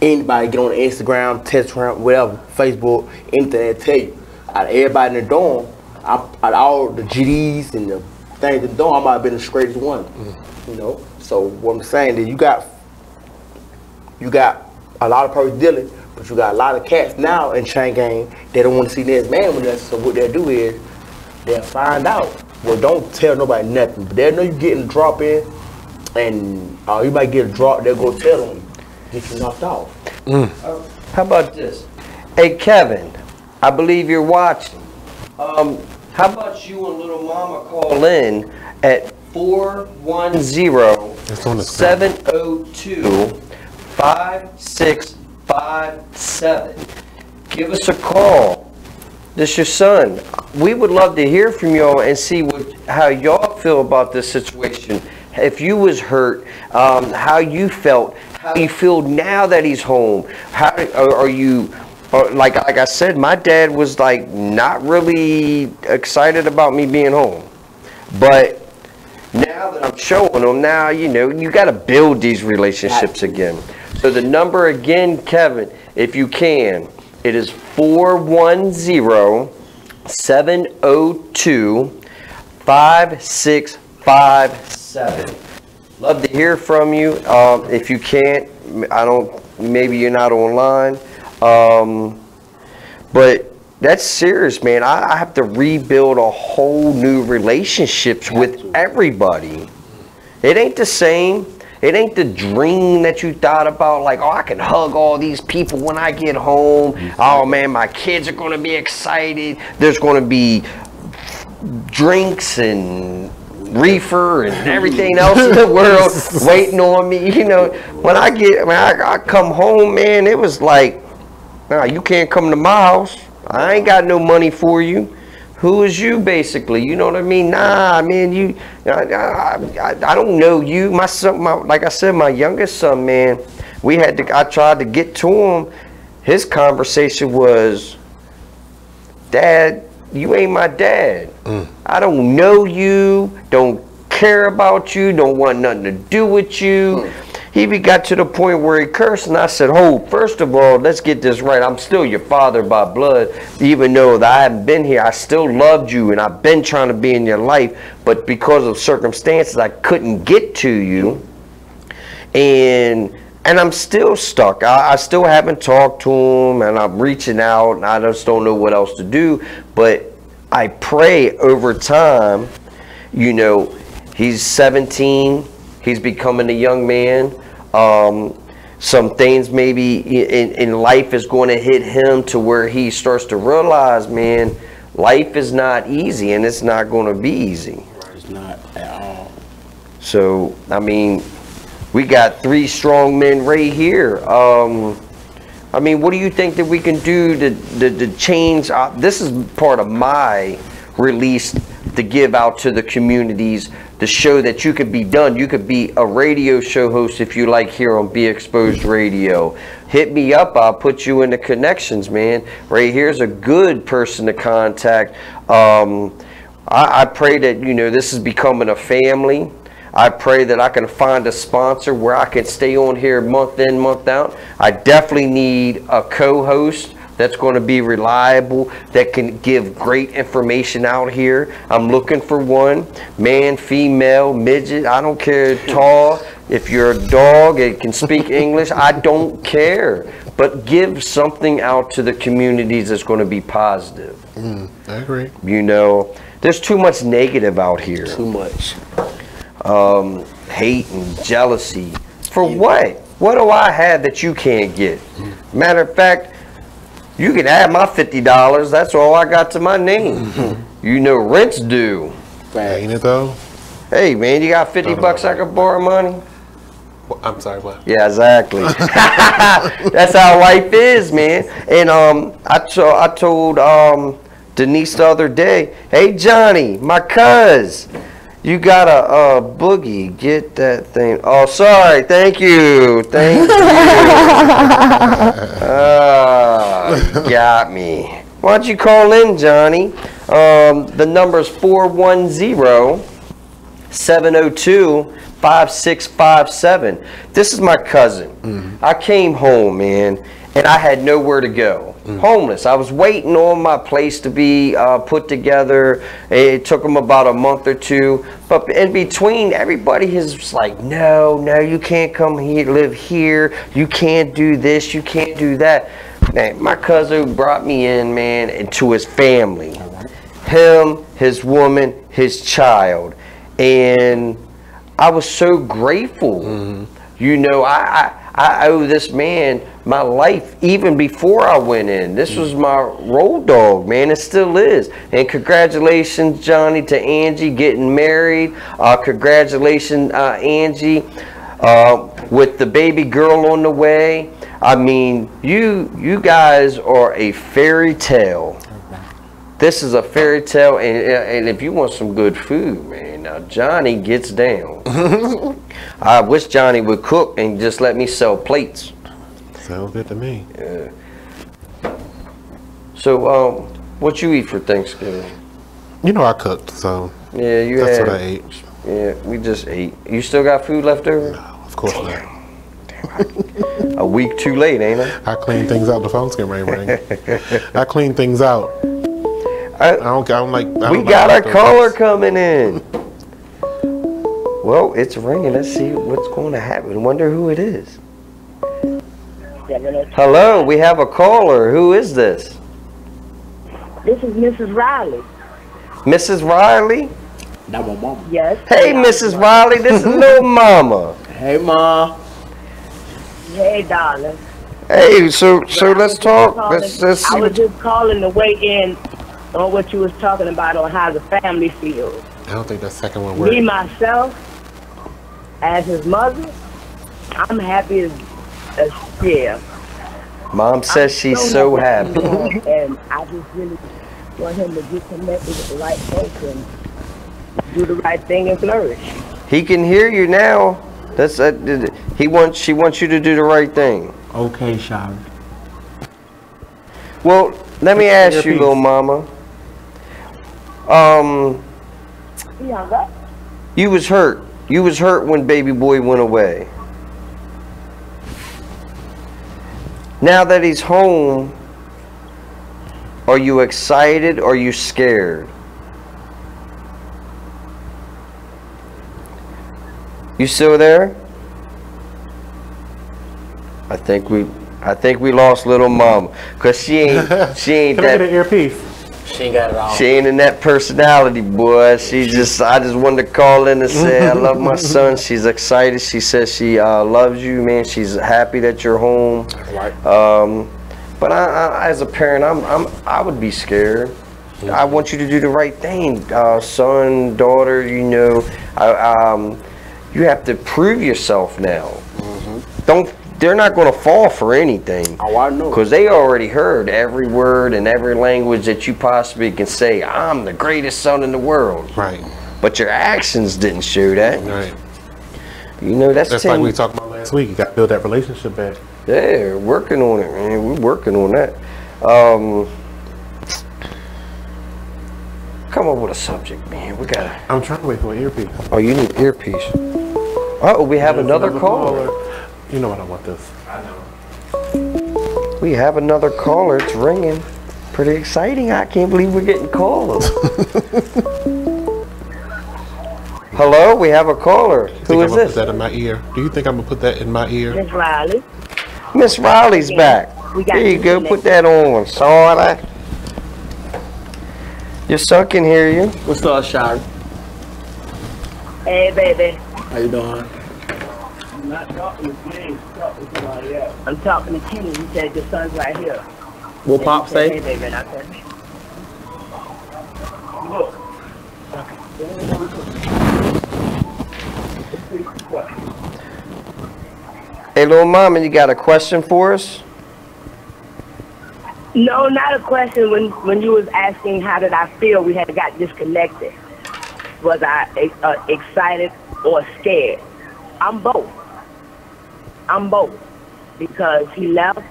anybody, get on Instagram, Telegram, whatever, Facebook, anything, they'll tell you. Out of everybody in the dorm, out of all the GDs and the things in the dorm, I might have been the straightest one. You know, so what I'm saying is you got a lot of person dealing. But you got a lot of cats now in chain gang, they don't want to see this man with us, so what they'll do is, they'll find out. Well, don't tell nobody nothing, but they'll know you getting a drop in, and you might get a drop, they'll go tell on you, get you knocked off. How about this? Hey, Kevin, I believe you're watching. How about you and little mama call in at 410-702-5657. Give us a call. This your son. We would love to hear from y'all and see how y'all feel about this situation. If you was hurt, how you felt, how you feel now that he's home. How are you? Like I said, my dad was like not really excited about me being home, but now that I'm showing him, now you know you got to build these relationships again. So the number again, Kevin, if you can, it is 410-702-5657. Love to hear from you. If you can't, maybe you're not online. But that's serious, man. I have to rebuild a whole new relationships with everybody. It ain't the same. It ain't the dream that you thought about, like, oh, I can hug all these people when I get home. Oh, man, my kids are going to be excited. There's going to be drinks and reefer and everything else in the world waiting on me. You know, when I come home, man, it was like, nah, you can't come to my house. I ain't got no money for you. Who is you, basically? You know what I mean? Nah, man, I don't know you. My son, like I said, my youngest son, man, I tried to get to him. His conversation was, Dad, you ain't my dad. I don't know you, don't care about you, don't want nothing to do with you. he even got to the point where he cursed, and I said, "Oh, first of all, let's get this right. I'm still your father by blood, even though that I haven't been here. I still loved you, and I've been trying to be in your life, but because of circumstances, I couldn't get to you, and I'm still stuck. I still haven't talked to him, and I'm reaching out, and I just don't know what else to do. But I pray over time, you know, he's 17, he's becoming a young man. Some things maybe in life is going to hit him to where he starts to realize, man, life is not easy, and it's not going to be easy. It's not at all. So, I mean, we got 3 strong men right here. I mean, what do you think that we can do to change? This is part of my release to give out to the communities, to show that you could be done. You could be a radio show host if you like here on Be Exposed Radio. Hit me up. I'll put you in the connections, man. Right here's a good person to contact. I pray that, you know, this is becoming a family. I pray that I can find a sponsor where I can stay on here month in, month out. I definitely need a co-host that's going to be reliable, that can give great information out here. I'm looking for one. Man, female, midget, I don't care, tall. If you're a dog, it can speak English, I don't care. But give something out to the communities that's going to be positive. I agree. You know, there's too much negative out here. Too much. Hate and jealousy. For what? What do I have that you can't get? Matter of fact, you can add my $50. That's all I got to my name. You know, rent's due. Ain't it though? Hey man, you got 50 bucks I could borrow money? Well, I'm sorry, what? Yeah, exactly. That's how life is, man. And I told Denise the other day, hey Johnny, my cuz, you got a boogie. Get that thing. Oh, sorry. Thank you. Thank you. You got me. Why don't you call in, Johnny? The number's 410-702-5657. This is my cousin. I came home, man, and I had nowhere to go. Homeless. I was waiting on my place to be put together. It took them about a month or two. But in between, everybody is like, no, you can't come here, live here. You can't do this. You can't do that. Man, my cousin brought me in, man, into his family. Him, his woman, his child. And I was so grateful. You know, I owe this man my life even before I went in. This was my road dog, man. It still is. And congratulations, Johnny, to Angie getting married. Congratulations, Angie, with the baby girl on the way. I mean, you guys are a fairy tale. This is a fairy tale, and if you want some good food, man, now Johnny gets down. I wish Johnny would cook and just let me sell plates. Sounds good to me. Yeah. So, what you eat for Thanksgiving? You know I cooked, so yeah, that's what I ate. Yeah, we just ate. You still got food left over? No, of course not. A week too late, ain't it? I clean things out. The phone's getting ready to ring. I clean things out. I don't like. We got a caller coming in. Well, it's ringing. Let's see what's going to happen. I wonder who it is. Hello, we have a caller. Who is this? This is Mrs. Riley. Mrs. Riley? That's my mama. Yes. Hey, Mrs. Riley, this is little mama. Hey, Ma. Hey, darling. Hey, so let's talk. Let's see. I was just calling to weigh in on what you was talking about on how the family feels. I don't think that second one worked. Me, myself, as his mother, I'm happy as yeah. Mom says she's so happy. And I just really want him to get connected with the right folks and do the right thing and flourish. He can hear you now. That's she wants you to do the right thing. Okay, Shari. Well, let me ask you, little mama. You was hurt. You was hurt when baby boy went away. Now that he's home, are you excited or are you scared? You still there? I think we lost little mama, cause she ain't Can that I get an earpiece? She ain't got it all. She ain't in that personality, boy. I just wanted to call in and say I love my son. She's excited. She says she loves you, man. She's happy that you're home. Right. But I as a parent, I would be scared. I want you to do the right thing, son, daughter. You know, you have to prove yourself now. They're not going to fall for anything. Oh, I know. Because they already heard every word and every language that you possibly can say. I'm the greatest son in the world. Right. But your actions didn't show that. Right. You know, that's like we talked about last week. You got to build that relationship back. Yeah, working on it, man. We're working on that. Come up with a subject, man. We gotta. I'm trying to wait for an earpiece. Oh, you need earpiece. Oh, we have another caller. You know what I want this. I know. We have another caller. It's ringing. Pretty exciting. I can't believe we're getting callers. Hello, we have a caller. Who is this? Put that in my ear. Do you think I'm gonna put that in my ear? Miss Riley. Miss Riley's back. There you go. Put that on. Sorry. Your son can hear you. What's up, Shari? Hey, baby. How you doing? I'm not talking to James. Talking to somebody else. I'm talking to Kenny. He said your son's right here. What Pop say? Hey, baby. And I said, look. Hey, little mama, you got a question for us? No, not a question. When you was asking how did I feel, we had got disconnected. Was I excited or scared? I'm both. Because he left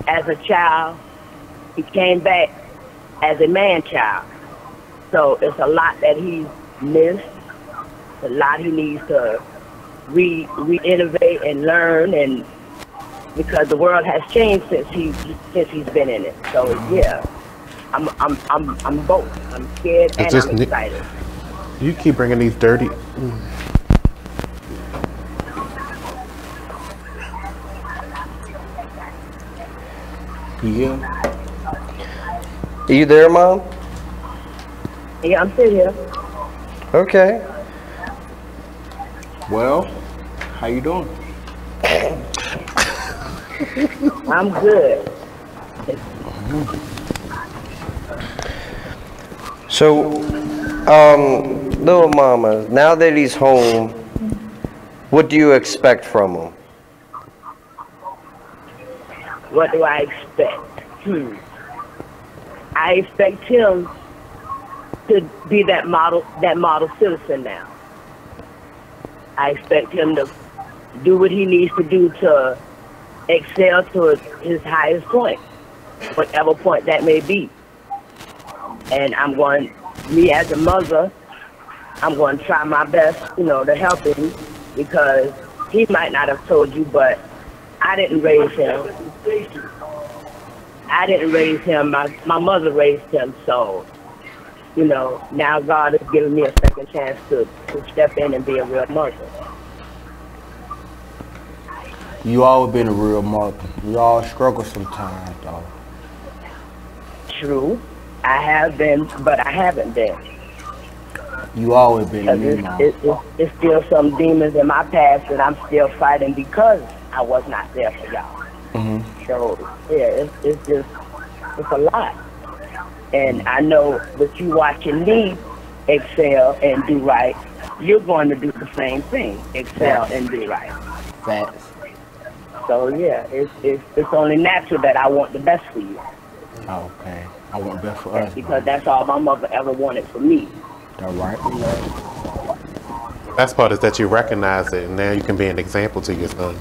as a child. He came back as a man-child. So it's a lot that he missed. A lot he needs to re-innovate and learn, and because the world has changed since he's been in it. So yeah, I'm both. I'm scared and I'm excited. You keep bringing these dirty. Yeah. Are you there, Mom? Yeah, I'm still here. Okay. Well, how you doing? I'm good. So, little mama, now that he's home, what do you expect from him? What do I expect? I expect him to be that model citizen now. I expect him to do what he needs to do to excel to his highest point, whatever point that may be. And me as a mother, I'm going to try my best, to help him, because he might not have told you, but I didn't raise him. My mother raised him, so, now God has given me a second chance to step in and be a real mother. You always been a real mother. We all struggle sometimes, though. True. I have been, but I haven't been. You always been a new mom. It's still some demons in my past that I'm still fighting because I was not there for y'all. Mm-hmm. So, yeah, it's a lot. And I know with you watching me excel and do right, you're going to do the same thing, excel and do right. Facts. So yeah, it's only natural that I want the best for you. Okay, I want the best for us. Because that's all my mother ever wanted for me. All right. The best part is that you recognize it, and now you can be an example to your son.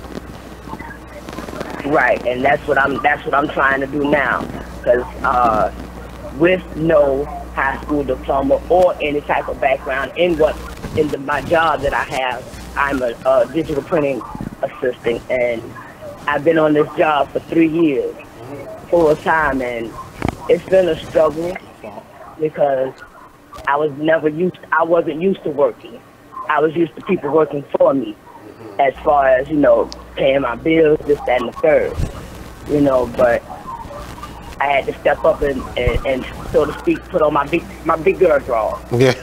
Right, and that's what I'm trying to do now. Because with no high school diploma or any type of background in my job that I have, I'm a digital printing assistant, and I've been on this job for 3 years, full time, and it's been a struggle because I wasn't used to working. I was used to people working for me, as far as, paying my bills, this, that, and the third, but I had to step up and so to speak, put on my big girl draw. Yeah.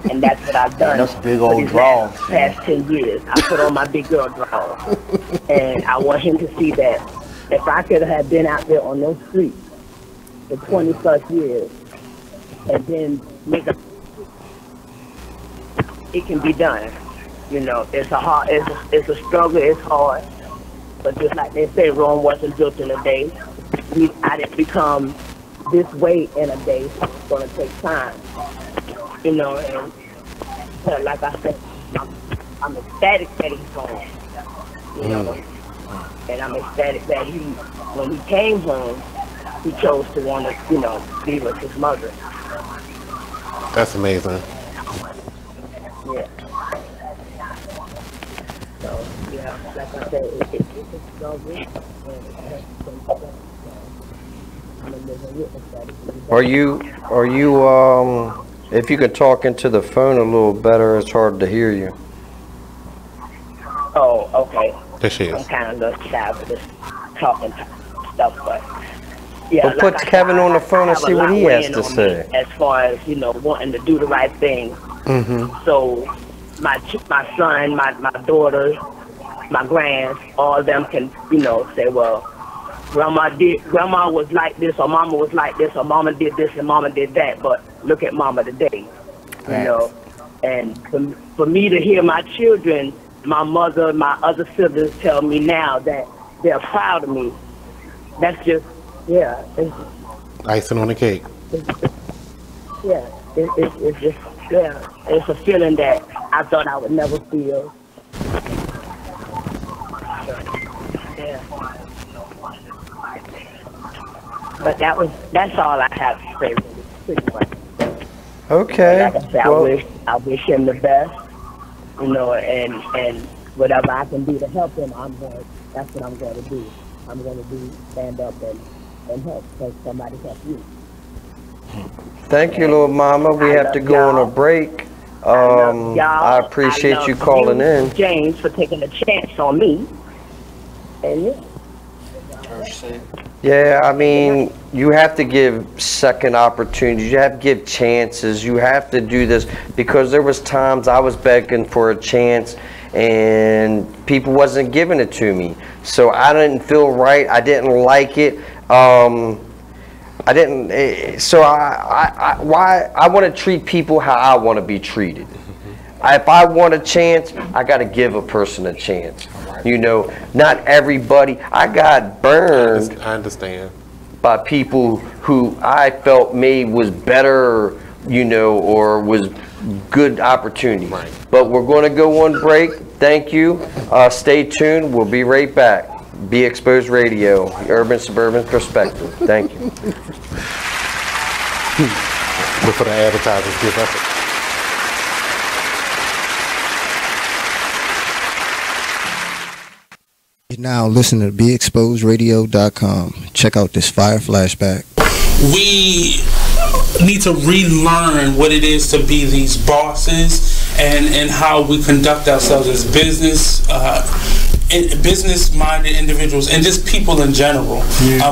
And that's what I've done. That's big old draw. Past 10 years, I put on my big girl draw. And I want him to see that if I could have been out there on those streets for 20 plus years and then it can be done. It's a struggle, it's hard. But just like they say, Rome wasn't built in a day. I didn't become this way in a day, so it's going to take time. And like I said, I'm ecstatic that he's home. And I'm ecstatic that when he came home, he chose to want to, be with his mother. That's amazing. Yeah. So, like I said, it's a struggle. Are you, if you could talk into the phone a little better, it's hard to hear you. Oh, okay. There she is. I'm kind of a little shy with this talking stuff, but yeah. Well, put Kevin on the phone and see what he has to say. As far as, wanting to do the right thing. Mm-hmm. So my son, my daughters, my grands, all of them can, say, well, Grandma was like this, or Mama was like this, or Mama did this, and Mama did that. But look at Mama today, And for me to hear my children, my mother, my other siblings tell me now that they're proud of me, that's just, it's icing on the cake. It's just, it's a feeling that I thought I would never feel. But that's all I have to say, pretty much. Okay. Like I said, I wish him the best, and whatever I can do to help him, that's what I'm going to do. I'm going to stand up and help, because somebody help you. Thank you, little mama. We have to go on a break. I appreciate you calling in. James, for taking a chance on me. And yeah, I mean, you have to give second opportunities. You have to give chances. You have to do this, because there was times I was begging for a chance and people wasn't giving it to me. So I didn't feel right. I didn't like it. I want to treat people how I want to be treated. If I want a chance, I got to give a person a chance. Not everybody. I got burned. I understand. By people who I felt maybe was better, or was good opportunity. Right. But we're going to go on break. Thank you. Stay tuned. We'll be right back. Be Exposed Radio, Urban Suburban Perspective. Thank you. Before the advertisers give up. You're now listening to BeExposedRadio.com. Check out this fire flashback. We need to relearn what it is to be these bosses and how we conduct ourselves as business-minded individuals and just people in general. I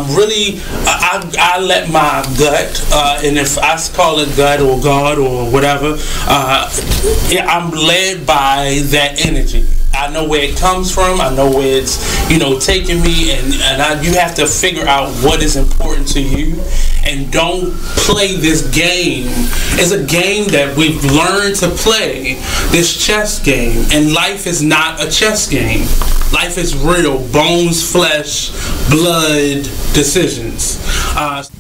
let my gut, and if I call it gut or God or whatever, I'm led by that energy. I know where it comes from. I know where it's, taking me, and you have to figure out what is important to you, and don't play this game. It's a game that we've learned to play, this chess game, and life is not a chess game. Life is real, bones, flesh, blood decisions.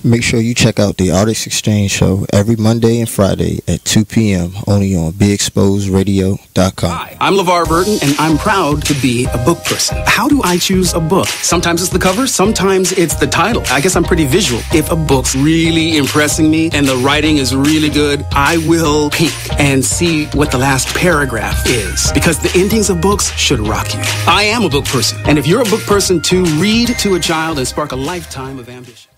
Make sure you check out the Artist Exchange show every Monday and Friday at 2 p.m. only on BeExposedRadio.com. Hi, I'm LeVar Burton, and I'm proud to be a book person. How do I choose a book? Sometimes it's the cover, sometimes it's the title. I guess I'm pretty visual. If a book's really impressing me and the writing is really good, I will peek and see what the last paragraph is, because the endings of books should rock you. I am a book person, and if you're a book person too, read to a child and spark a lifetime of ambition.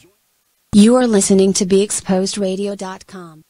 You are listening to BeExposedRadio.com.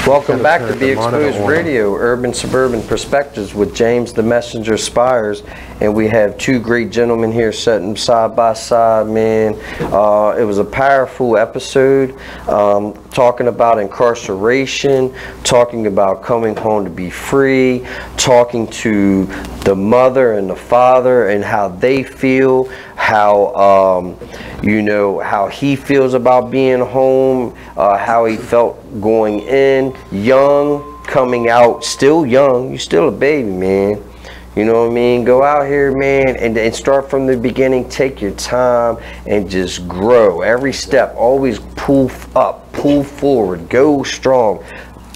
Welcome back to Be Exposed Radio, Urban Suburban Perspectives with James the Messenger Spires, and we have two great gentlemen here sitting side by side, man. It was a powerful episode, talking about incarceration, talking about coming home to be free, talking to the mother and the father and how they feel, how you know, how he feels about being home, how he felt going in, young, coming out, still young, you're still a baby, man. You know what I mean? Go out here, man, and start from the beginning. Take your time and just grow. Every step, always pull up, pull forward, go strong.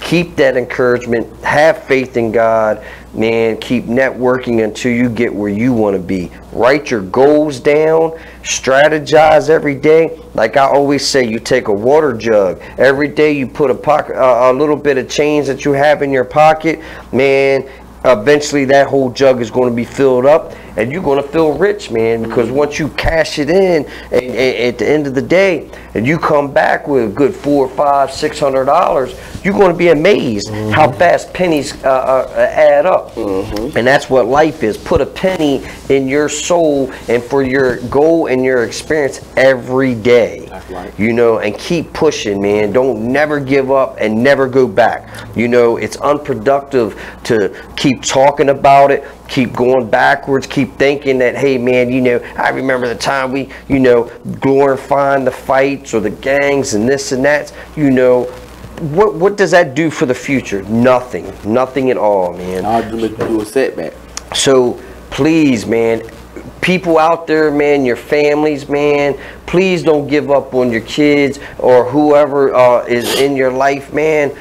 Keep that encouragement. Have faith in God, man. Keep networking until you get where you want to be. Write your goals down. Strategize every day. Like I always say, you take a water jug. Every day you put a little bit of change that you have in your pocket, man. Eventually that whole jug is going to be filled up and you're going to feel rich, man, because once you cash it in and at the end of the day and you come back with a good $400, $500, $600, you're going to be amazed how fast pennies add up. And that's what life is. Put a penny in your soul and for your goal and your experience every day. You know, and keep pushing, man. Don't never give up and never go back. You know, it's unproductive to keep talking about it, keep going backwards, keep thinking that, hey, man, you know, I remember the time we, you know, glorifying the fights or the gangs and this and that. You know, what does that do for the future? Nothing. Nothing at all, man. I'll do a setback. So please, man, people out there, man, your families, man, please don't give up on your kids or whoever is in your life, man.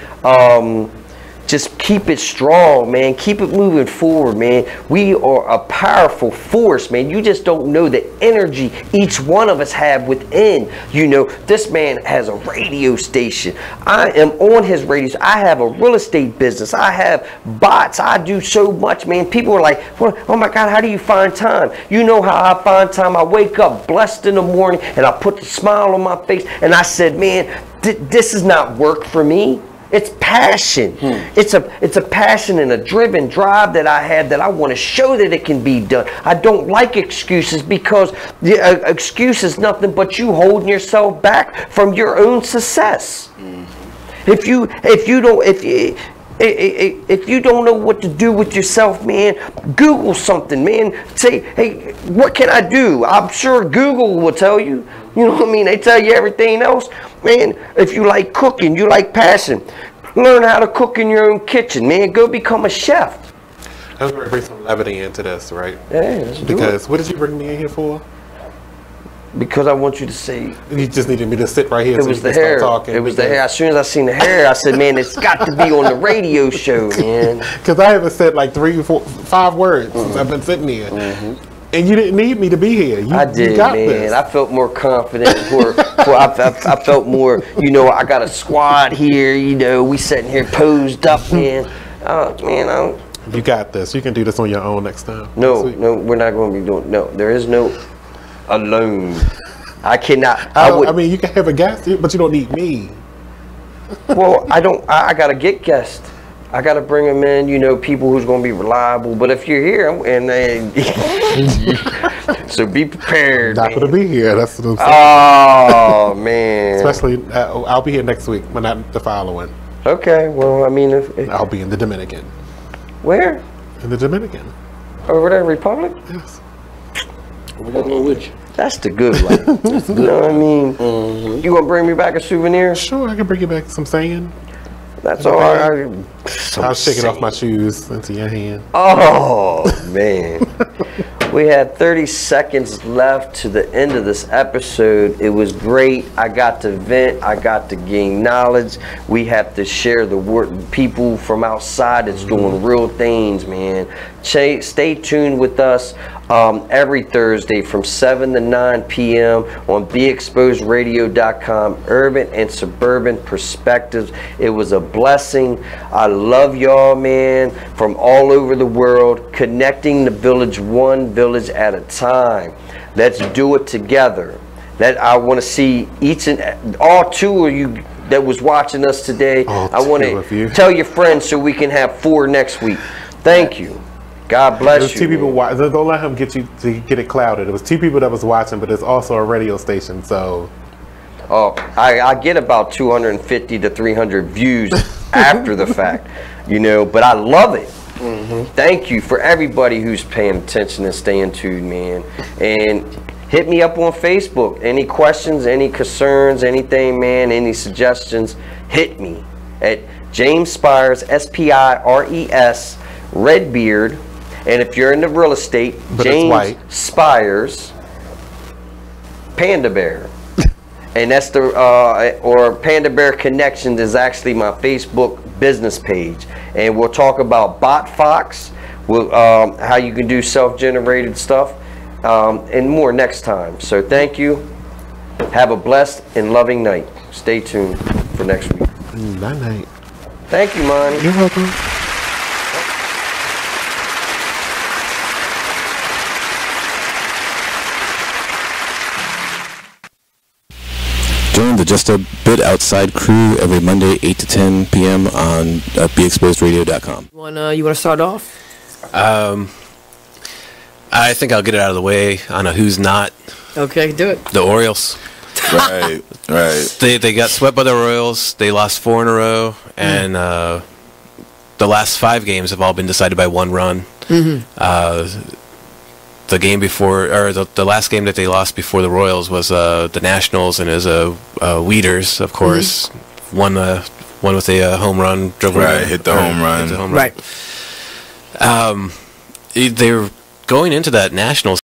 Just keep it strong, man. Keep it moving forward, man. We are a powerful force, man. You just don't know the energy each one of us have within. You know, this man has a radio station. I am on his radio. I have a real estate business. I have bots. I do so much, man. People are like, oh my God, how do you find time? You know how I find time? I wake up blessed in the morning and I put the smile on my face and I said, man, this is not work for me. It's passion. It's a passion and a driven drive that I have that I want to show that it can be done. I don't like excuses because the excuse is nothing but you holding yourself back from your own success. If you don't know what to do with yourself, man, Google something, man. Say, hey, what can I do? I'm sure Google will tell you. You know what I mean? They tell you everything else. Man, if you like cooking, you like passion, learn how to cook in your own kitchen, man. Go become a chef. I was going to bring some levity into this, right? Yeah, let's do it. Because what did you bring me in here for? Because I want you to say. You just needed me to sit right here. It was the hair. It was the hair. As soon as I seen the hair, I said, "Man, it's got to be on the radio show, man." Because I haven't said like 3, 4, 5 words since I've been sitting here, and you didn't need me to be here. I did, you got man. this. I felt more confident. I felt more. You know, I got a squad here. You know, we sitting here posed up, man. Man, you got this. You can do this on your own next time. No, we're not going to be doing. No, there is no. Alone, I cannot. I mean, you can have a guest, but you don't need me. Well, I don't. I gotta get guests. I gotta bring them in. You know, people who's gonna be reliable. But if you're here, and so be prepared. Not gonna be here. That's what I'm saying. Oh man. Especially, I'll be here next week, but not the following. Okay. Well, I mean, if I'll be in the Dominican. Where? In the Dominican. Over there, Republic. Yes. That's the good life. You know what I mean? You gonna bring me back a souvenir? Sure, I can bring you back some sand. That's all right. I'll shake it off my shoes into your hand. Oh, man. We had 30 seconds left to the end of this episode. It was great. I got to vent. I got to gain knowledge. We have to share the word. People from outside that's doing real things, man. Stay tuned with us every Thursday from 7 to 9 p.m. on BeExposedRadio.com. Urban and Suburban Perspectives. It was a blessing. I love y'all, man, from all over the world, connecting the village one village at a time. Let's do it together. That I want to see each and all two of you that was watching us today. I want to tell your friends so we can have 4 next week. Thank you. God bless you. There's 2 people watching. Don't let him get you to get it clouded. It was 2 people that was watching, but it's also a radio station, so. Oh, I get about 250 to 300 views after the fact, you know, but I love it. Thank you for everybody who's paying attention and staying tuned, man. And hit me up on Facebook. Any questions, any concerns, anything, man, any suggestions, hit me at James Spires, S-P-I-R-E-S, Redbeard. And if you're into real estate, but James Spires, Panda Bear. And that's the, or Panda Bear Connections is actually my Facebook business page. And we'll talk about Bot Fox, how you can do self-generated stuff, and more next time. So thank you. Have a blessed and loving night. Stay tuned for next week. Night night. Thank you, Monty. You're welcome. Join the Just a Bit Outside crew every Monday, 8 to 10 p.m. on BeExposedRadio.com. You want to start off? I think I'll get it out of the way on a who's not. Okay, do it. The Orioles. Right. They got swept by the Royals. They lost 4 in a row, and the last 5 games have all been decided by 1 run. The game before, or the last game that they lost before the Royals was the Nationals, and it was Weeders, of course, one with a home run, drove hit the home run. Right. They were going into that Nationals